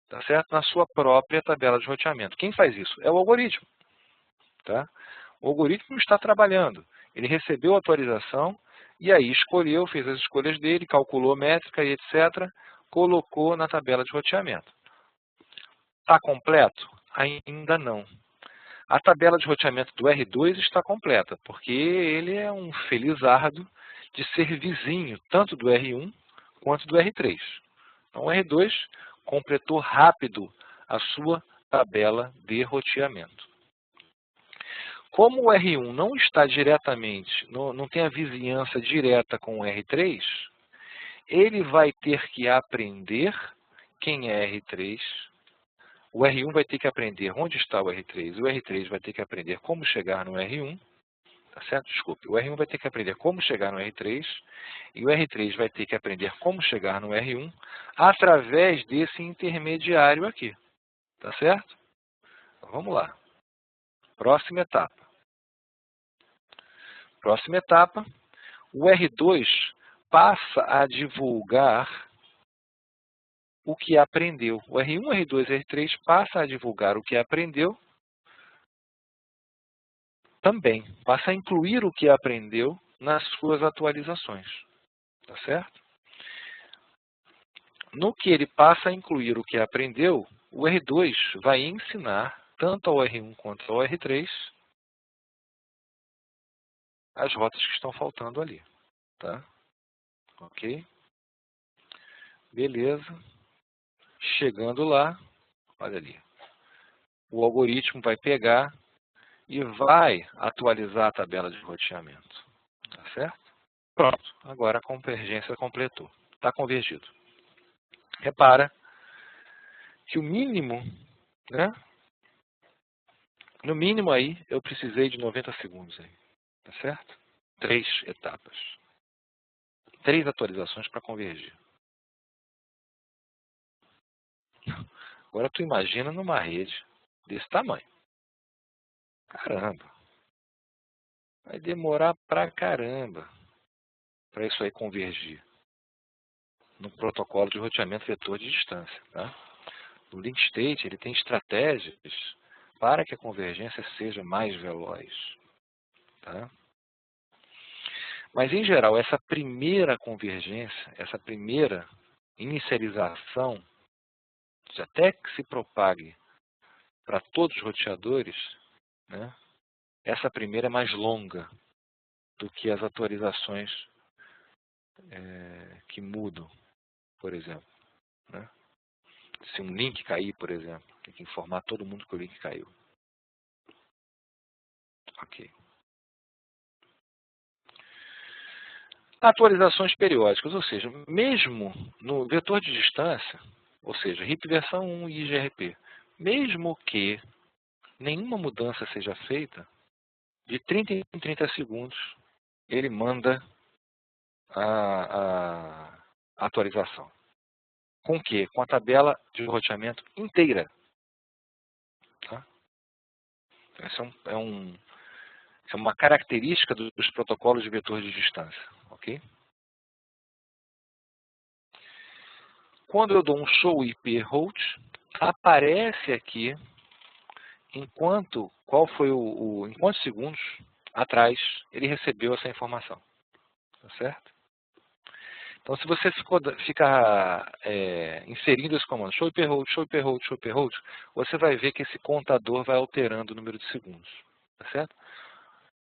tá certo? Na sua própria tabela de roteamento. Quem faz isso? É o algoritmo. Tá? O algoritmo está trabalhando. Ele recebeu a atualização e aí escolheu, fez as escolhas dele, calculou métrica e etc., colocou na tabela de roteamento. Está completo? Ainda não. A tabela de roteamento do R2 está completa, porque ele é um felizardo de ser vizinho tanto do R1 quanto do R3. Então, o R2 completou rápido a sua tabela de roteamento. Como o R1 não está diretamente, não tem a vizinhança direta com o R3, ele vai ter que aprender quem é R3. O R1 vai ter que aprender onde está o R3, o R3 vai ter que aprender como chegar no R1, tá certo? Desculpe, o R1 vai ter que aprender como chegar no R3, e o R3 vai ter que aprender como chegar no R1 através desse intermediário aqui. Tá certo? Então, vamos lá. Próxima etapa. Próxima etapa, o R2 passa a divulgar o que aprendeu. O R1, R2 e R3 passa a divulgar o que aprendeu também. Passa a incluir o que aprendeu nas suas atualizações. Tá certo? No que ele passa a incluir o que aprendeu, o R2 vai ensinar tanto ao R1 quanto ao R3 as rotas que estão faltando ali. Tá? Ok? Beleza. Chegando lá, olha ali. O algoritmo vai pegar e vai atualizar a tabela de roteamento. Tá certo? Pronto. Agora a convergência completou. Está convergido. Repara que o mínimo, né? No mínimo aí, eu precisei de 90 segundos aí. Tá certo? 3 etapas. 3 atualizações para convergir. Agora tu imagina numa rede desse tamanho. Caramba. Vai demorar pra caramba para isso aí convergir no protocolo de roteamento vetor de distância. Tá? O link state ele tem estratégias para que a convergência seja mais veloz. Tá? Mas, em geral, essa primeira convergência, essa primeira inicialização, até que se propague para todos os roteadores, né, essa primeira é mais longa do que as atualizações que mudam, por exemplo. Né? Se um link cair, por exemplo, tem que informar todo mundo que o link caiu. Ok. Atualizações periódicas, ou seja, mesmo no vetor de distância, ou seja, RIP versão 1 e IGRP, mesmo que nenhuma mudança seja feita, de 30 em 30 segundos ele manda a atualização. Com o quê? Com a tabela de roteamento inteira. Tá? Essa é uma característica dos protocolos de vetor de distância. Ok? Quando eu dou um show IP route, aparece aqui em quantos segundos atrás ele recebeu essa informação. Tá certo? Então, se você ficar inserindo esse comando, show IP route, show IP route, show IP route, você vai ver que esse contador vai alterando o número de segundos. Tá certo?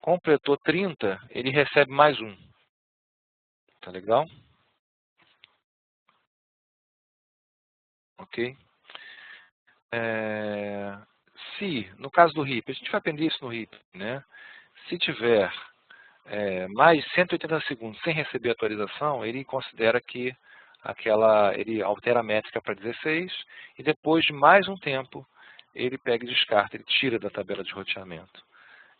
Completou 30, ele recebe mais um. Tá legal? Ok? Se, no caso do RIP, a gente vai aprender isso no RIP, né? Se tiver mais 180 segundos sem receber atualização, ele considera que ele altera a métrica para 16 e depois de mais um tempo ele pega e descarta, ele tira da tabela de roteamento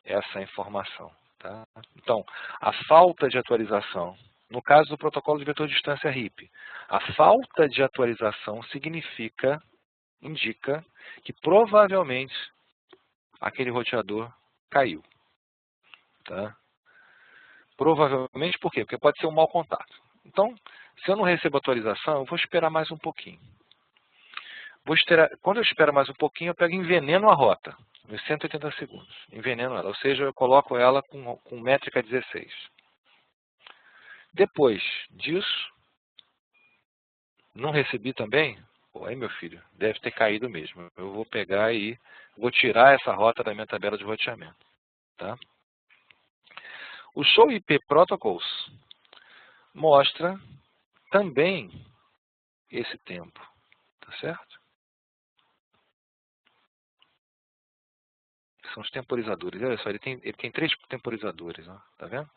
essa informação. Tá? Então, a falta de atualização, no caso do protocolo de vetor de distância RIP, a falta de atualização indica que provavelmente aquele roteador caiu. Tá? Provavelmente por quê? Porque pode ser um mau contato. Então, se eu não recebo atualização, eu vou esperar mais um pouquinho. Quando eu espero mais um pouquinho, eu pego e enveneno a rota, nos 180 segundos. Enveneno ela, ou seja, eu coloco ela com métrica 16. Depois disso, não recebi também? Pô, aí meu filho, deve ter caído mesmo. Eu vou pegar e vou tirar essa rota da minha tabela de roteamento. Tá? O Show IP Protocols mostra também esse tempo. Tá certo? São os temporizadores. Olha só, ele tem 3 temporizadores. Ó, tá vendo?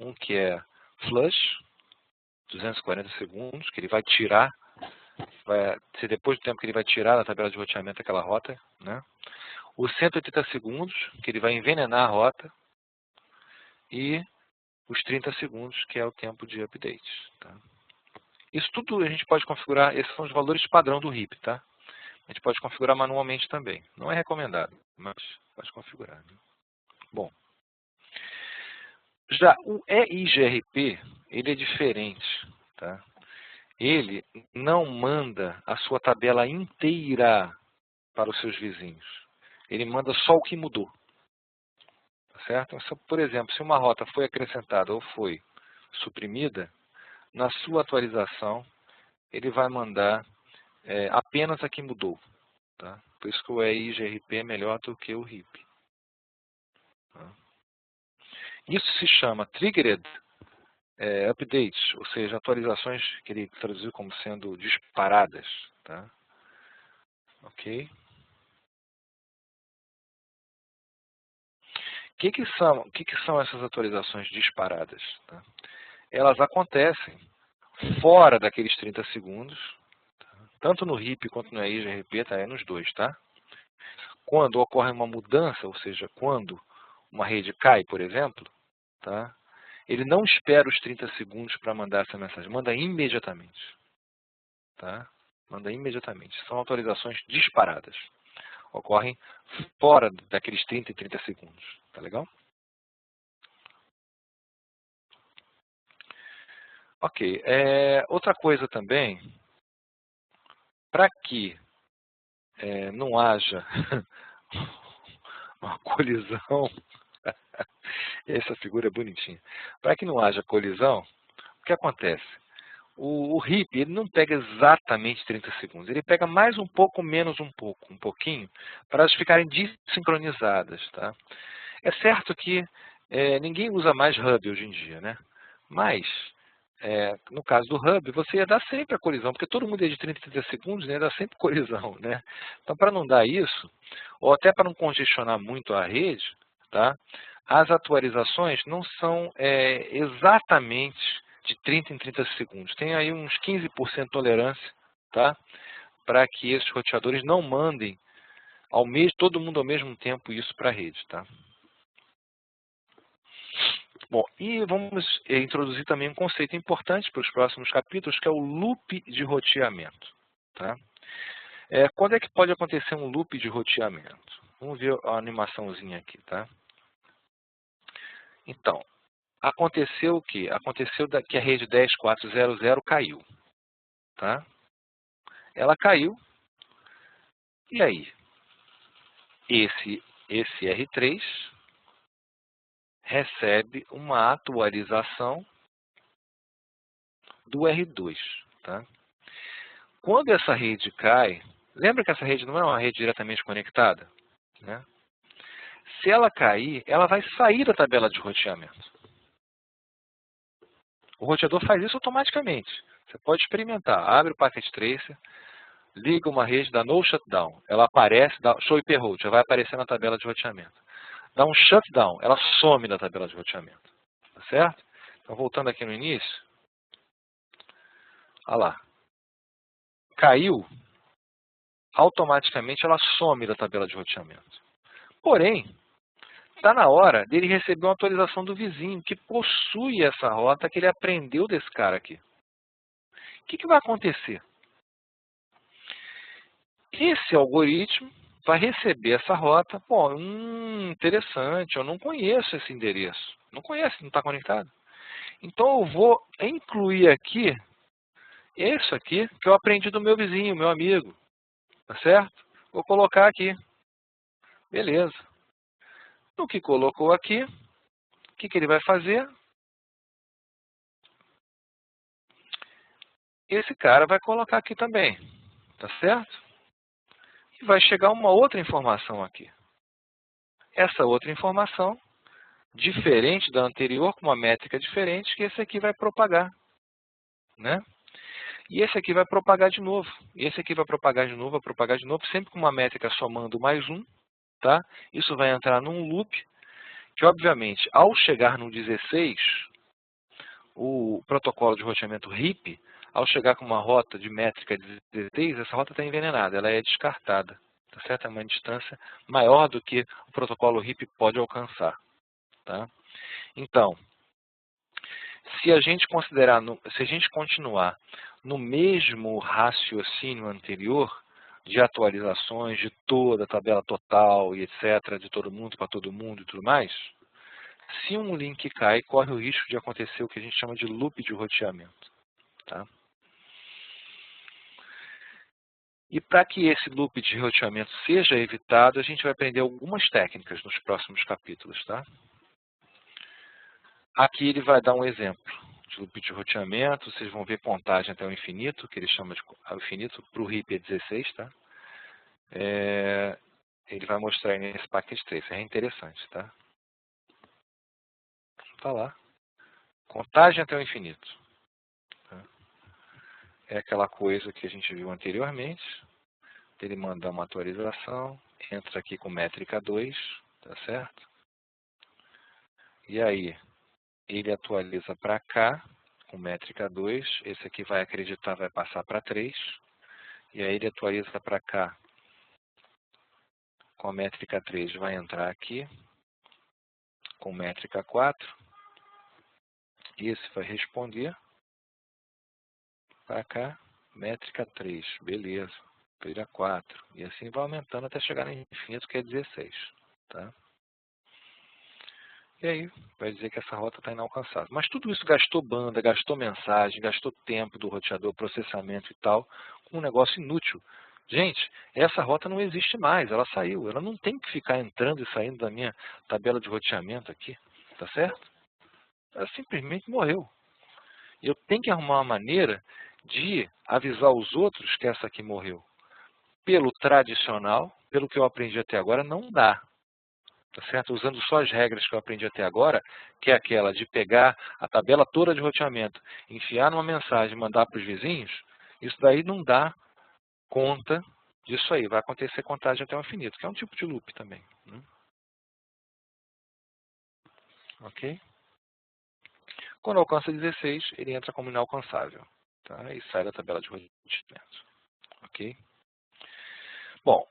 Um que é flush, 240 segundos, que ele vai tirar, vai ser depois do tempo que ele vai tirar da tabela de roteamento aquela rota. Né? Os 180 segundos, que ele vai envenenar a rota. E os 30 segundos, que é o tempo de update. Tá? Isso tudo a gente pode configurar, esses são os valores padrão do RIP. Tá? A gente pode configurar manualmente também. Não é recomendado, mas pode configurar. Né? Bom, já o EIGRP, ele é diferente. Tá? Ele não manda a sua tabela inteira para os seus vizinhos. Ele manda só o que mudou. Tá certo? Então, por exemplo, se uma rota foi acrescentada ou foi suprimida, na sua atualização, ele vai mandar apenas a que mudou. Tá? Por isso que o EIGRP é melhor do que o RIP. Tá? Isso se chama Triggered Updates, ou seja, atualizações que ele traduziu como sendo disparadas. Tá? Ok? O que são essas atualizações disparadas? Tá? Elas acontecem fora daqueles 30 segundos, tá? Tanto no RIP quanto no EIGRP, tá? É nos dois, tá? Quando ocorre uma mudança, ou seja, quando uma rede cai, por exemplo, tá? Ele não espera os 30 segundos para mandar essa mensagem, manda imediatamente. Tá? Manda imediatamente. São atualizações disparadas. Ocorrem fora daqueles 30 e 30 segundos. Tá legal? Ok. Outra coisa também, para que não haja uma colisão, essa figura é bonitinha. Para que não haja colisão, o que acontece? O RIP ele não pega exatamente 30 segundos, ele pega mais um pouco, menos um pouco, um pouquinho, para elas ficarem desincronizadas. Tá? É certo que ninguém usa mais hub hoje em dia, né? Mas, no caso do hub, você ia dar sempre a colisão, porque todo mundo ia de 30 a 30 segundos, né? Ia dar sempre colisão. Né? Então, para não dar isso, ou até para não congestionar muito a rede, tá? As atualizações não são exatamente de 30 em 30 segundos. Tem aí uns 15% de tolerância, tá? Para que esses roteadores não mandem todo mundo ao mesmo tempo isso para a rede. Tá? Bom, e vamos introduzir também um conceito importante para os próximos capítulos, que é o loop de roteamento. Tá? Quando é que pode acontecer um loop de roteamento? Vamos ver a animaçãozinha aqui. Tá? Então, aconteceu o quê? Aconteceu que a rede 10.400 caiu. Tá? Ela caiu, e aí? Esse R3 recebe uma atualização do R2. Tá? Quando essa rede cai, lembra que essa rede não é uma rede diretamente conectada? Né? Se ela cair, ela vai sair da tabela de roteamento. O roteador faz isso automaticamente. Você pode experimentar. Abre o Packet Tracer, liga uma rede, dá no shutdown. Ela aparece, dá show hyperroute, já vai aparecer na tabela de roteamento. Dá um shutdown, ela some da tabela de roteamento. Tá certo? Então, voltando aqui no início. Olha lá. Caiu, automaticamente ela some da tabela de roteamento. Porém, está na hora dele receber uma atualização do vizinho que possui essa rota que ele aprendeu desse cara aqui. O que vai acontecer? Esse algoritmo vai receber essa rota. Pô, interessante, eu não conheço esse endereço. Não conheço, não está conectado. Então eu vou incluir aqui isso aqui que eu aprendi do meu vizinho, meu amigo. Tá certo? Vou colocar aqui. Beleza. No que colocou aqui, o que ele vai fazer? Esse cara vai colocar aqui também. Tá certo? E vai chegar uma outra informação aqui. Essa outra informação, diferente da anterior, com uma métrica diferente, que esse aqui vai propagar. Né? E esse aqui vai propagar de novo. E esse aqui vai propagar de novo, vai propagar de novo, sempre com uma métrica somando mais um. Tá? Isso vai entrar num loop, que obviamente, ao chegar no 16, o protocolo de roteamento RIP, ao chegar com uma rota de métrica 16, essa rota está envenenada, ela é descartada. Tá certo? É uma distância maior do que o protocolo RIP pode alcançar. Tá? Então, se a gente continuar no mesmo raciocínio anterior, de atualizações de toda a tabela total e etc., de todo mundo para todo mundo e tudo mais, se um link cai, corre o risco de acontecer o que a gente chama de loop de roteamento. Tá? E para que esse loop de roteamento seja evitado, a gente vai aprender algumas técnicas nos próximos capítulos. Tá? Aqui ele vai dar um exemplo de loop de roteamento. Vocês vão ver contagem até o infinito, que ele chama de infinito, para o RIP é 16. Tá? Ele vai mostrar aí nesse packet tracer. É interessante. Tá? Tá lá. Contagem até o infinito. Tá? É aquela coisa que a gente viu anteriormente. Ele manda uma atualização, entra aqui com métrica 2, tá certo? E aí, ele atualiza para cá, com métrica 2, esse aqui vai acreditar, vai passar para 3, e aí ele atualiza para cá, com a métrica 3, vai entrar aqui, com métrica 4, esse vai responder para cá, métrica 3, beleza, vira 4, e assim vai aumentando até chegar no infinito, que é 16, tá? E aí, vai dizer que essa rota está inalcançável. Mas tudo isso gastou banda, gastou mensagem, gastou tempo do roteador, processamento e tal, com um negócio inútil. Gente, essa rota não existe mais, ela saiu. Ela não tem que ficar entrando e saindo da minha tabela de roteamento aqui, tá certo? Ela simplesmente morreu. E eu tenho que arrumar uma maneira de avisar os outros que essa aqui morreu. Pelo tradicional, pelo que eu aprendi até agora, não dá. Tá certo? Usando só as regras que eu aprendi até agora, que é aquela de pegar a tabela toda de roteamento, enfiar numa mensagem e mandar para os vizinhos, isso daí não dá conta disso aí. Vai acontecer contagem até o infinito, que é um tipo de loop também. Né? Ok? Quando alcança 16, ele entra como inalcançável. Tá? E sai da tabela de roteamento. Ok? Bom,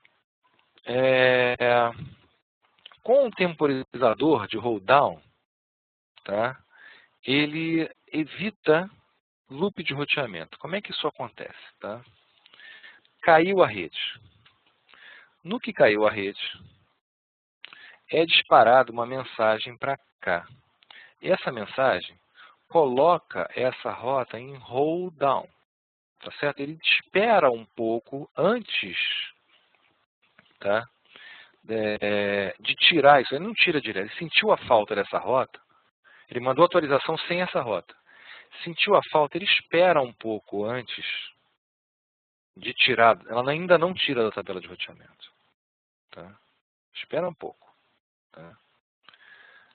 com o temporizador de hold down, tá? Ele evita loop de roteamento. Como é que isso acontece? Tá? Caiu a rede. No que caiu a rede, é disparada uma mensagem para cá. E essa mensagem coloca essa rota em hold down. Tá certo? Ele espera um pouco antes, tá, de tirar isso. Ele não tira direto. Ele sentiu a falta dessa rota. Ele mandou atualização sem essa rota. Sentiu a falta, ele espera um pouco antes de tirar. Ela ainda não tira da tabela de roteamento. Tá? Espera um pouco. Tá?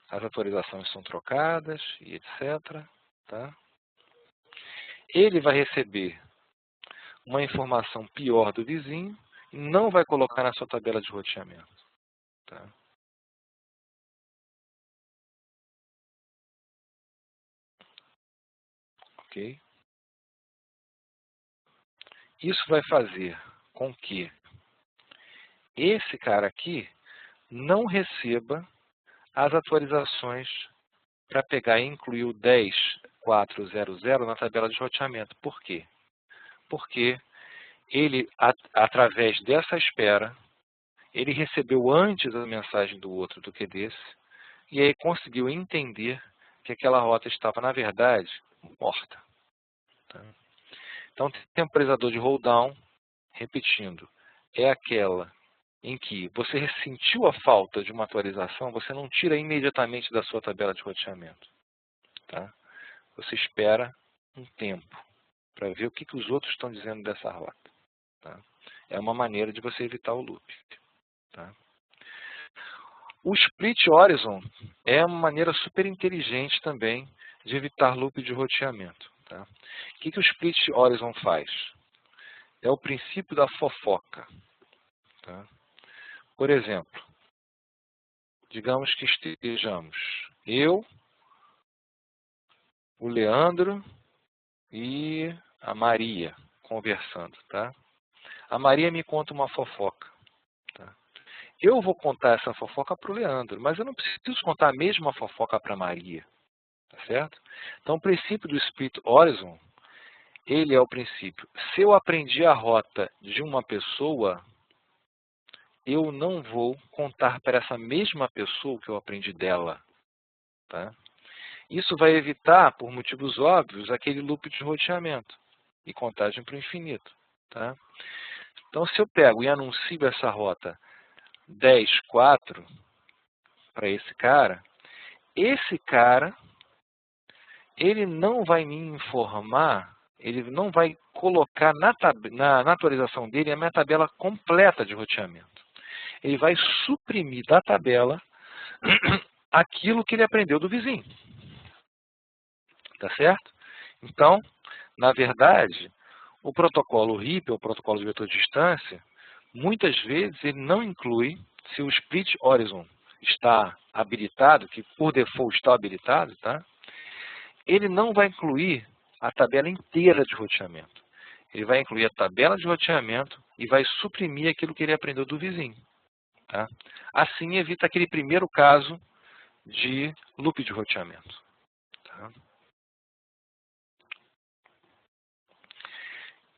As atualizações são trocadas e etc. Tá? Ele vai receber uma informação pior do vizinho e não vai colocar na sua tabela de roteamento. Tá? Ok? Isso vai fazer com que esse cara aqui não receba as atualizações para pegar e incluir o 10.400 na tabela de roteamento. Por quê? Porque ele, através dessa espera, ele recebeu antes a mensagem do outro do que desse, e aí conseguiu entender que aquela rota estava, na verdade, morta. Tá? Então, temporizador de hold down, repetindo, é aquela em que você sentiu a falta de uma atualização, você não tira imediatamente da sua tabela de roteamento. Tá? Você espera um tempo para ver o que os outros estão dizendo dessa rota. Tá? É uma maneira de você evitar o loop. Tá? O split horizon é uma maneira super inteligente também de evitar loop de roteamento. Tá? O que o split horizon faz? É o princípio da fofoca. Tá? Por exemplo, digamos que estejamos eu, o Leandro e a Maria conversando. Tá? A Maria me conta uma fofoca. Tá? Eu vou contar essa fofoca para o Leandro, mas eu não preciso contar a mesma fofoca para a Maria. Tá certo? Então, o princípio do split horizon ele é o princípio. Se eu aprendi a rota de uma pessoa, eu não vou contar para essa mesma pessoa o que eu aprendi dela. Tá? Isso vai evitar, por motivos óbvios, aquele loop de roteamento e contagem para o infinito. Tá? Então, se eu pego e anuncio essa rota 10,4 para esse cara, ele não vai me informar, ele não vai colocar na atualização dele a minha tabela completa de roteamento. Ele vai suprimir da tabela aquilo que ele aprendeu do vizinho. Tá certo? Então, na verdade, o protocolo RIP, o protocolo de vetor de distância, muitas vezes ele não inclui, se o split horizon está habilitado, que por default está habilitado, tá? Ele não vai incluir a tabela inteira de roteamento. Ele vai incluir a tabela de roteamento e vai suprimir aquilo que ele aprendeu do vizinho. Tá? Assim evita aquele primeiro caso de loop de roteamento. Tá?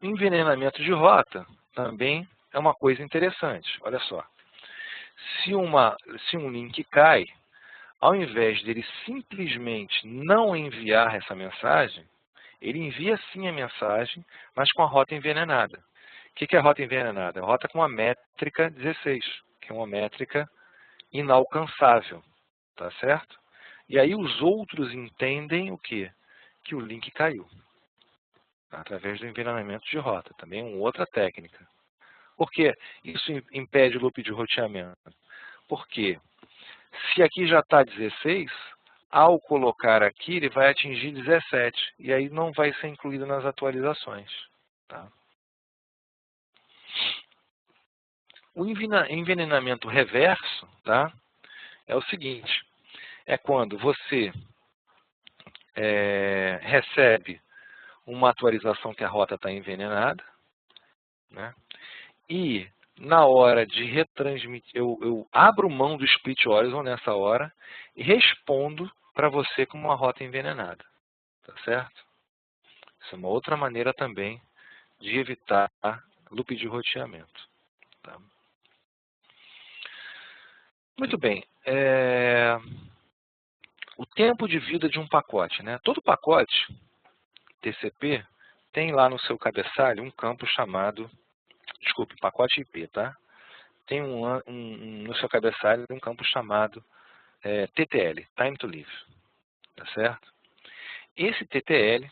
Envenenamento de rota também é uma coisa interessante. Olha só. Se um link cai, ao invés dele simplesmente não enviar essa mensagem, ele envia sim a mensagem, mas com a rota envenenada. O que é a rota envenenada? A rota com a métrica 16, que é uma métrica inalcançável. Tá certo? E aí os outros entendem o quê? Que o link caiu. Através do envenenamento de rota. Também é uma outra técnica. Por que isso impede o loop de roteamento? Porque se aqui já está 16, ao colocar aqui, ele vai atingir 17. E aí não vai ser incluído nas atualizações. Tá? O envenenamento reverso, tá? É o seguinte. É quando você recebe uma atualização que a rota está envenenada, né? E na hora de retransmitir, eu abro mão do split horizon nessa hora e respondo para você com uma rota envenenada. Tá certo? Isso é uma outra maneira também de evitar loop de roteamento. Tá? Muito bem. O tempo de vida de um pacote. Né? Todo pacote TCP tem lá no seu cabeçalho um campo chamado, desculpe, pacote IP, tá? Tem no seu cabeçalho um campo chamado TTL, Time to Live, tá certo? Esse TTL,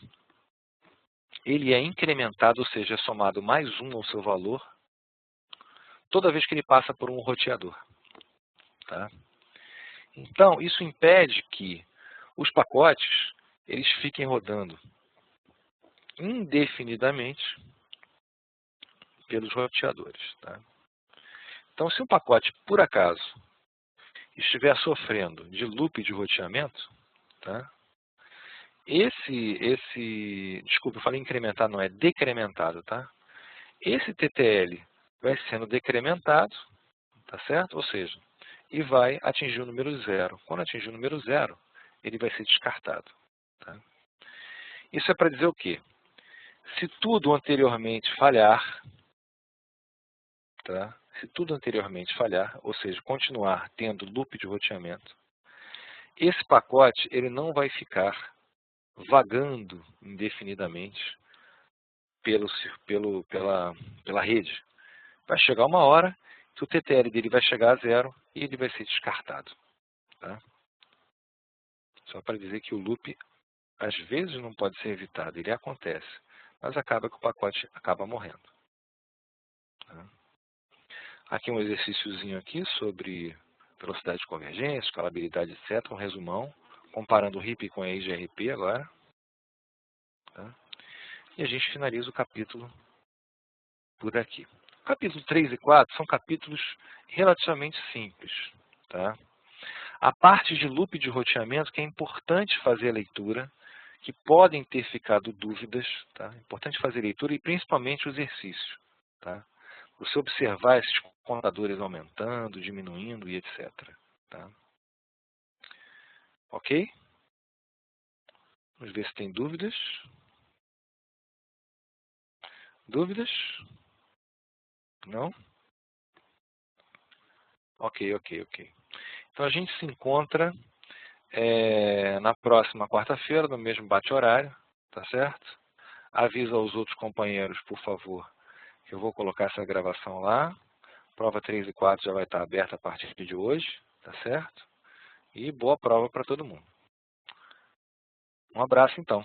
ele é incrementado, ou seja, é somado mais 1 ao seu valor, toda vez que ele passa por um roteador, tá? Então, isso impede que os pacotes eles fiquem rodando indefinidamente pelos roteadores, tá? Então, se um pacote, por acaso, estiver sofrendo de loop de roteamento, tá? Desculpa, eu falei incrementado, não é decrementado, tá? Esse TTL vai sendo decrementado, tá certo? Ou seja, e vai atingir o número 0. Quando atingir o número 0, ele vai ser descartado. Tá? Isso é para dizer o quê? Se tudo anteriormente falhar, tá? Se tudo anteriormente falhar, ou seja, continuar tendo loop de roteamento, esse pacote ele não vai ficar vagando indefinidamente pela rede. Vai chegar uma hora que o TTL dele vai chegar a 0 e ele vai ser descartado. Tá? Só para dizer que o loop, às vezes, não pode ser evitado. Ele acontece, mas acaba que o pacote acaba morrendo. Tá? Aqui um exercíciozinho aqui sobre velocidade de convergência, escalabilidade, etc. Um resumão, comparando o RIP com a EIGRP agora. Tá? E a gente finaliza o capítulo por aqui. Capítulo 3 e 4 são capítulos relativamente simples. Tá? A parte de loop de roteamento, que é importante fazer a leitura, que podem ter ficado dúvidas, tá? É importante fazer a leitura e principalmente o exercício. Tá? Você observar esses contadores aumentando, diminuindo e etc. Tá? Ok? Vamos ver se tem dúvidas. Dúvidas? Não? Ok. Então a gente se encontra na próxima quarta-feira, no mesmo bate-horário, tá certo? Avisa aos outros companheiros, por favor, que eu vou colocar essa gravação lá. Prova 3 e 4 já vai estar aberta a partir de hoje, tá certo? E boa prova para todo mundo. Um abraço então.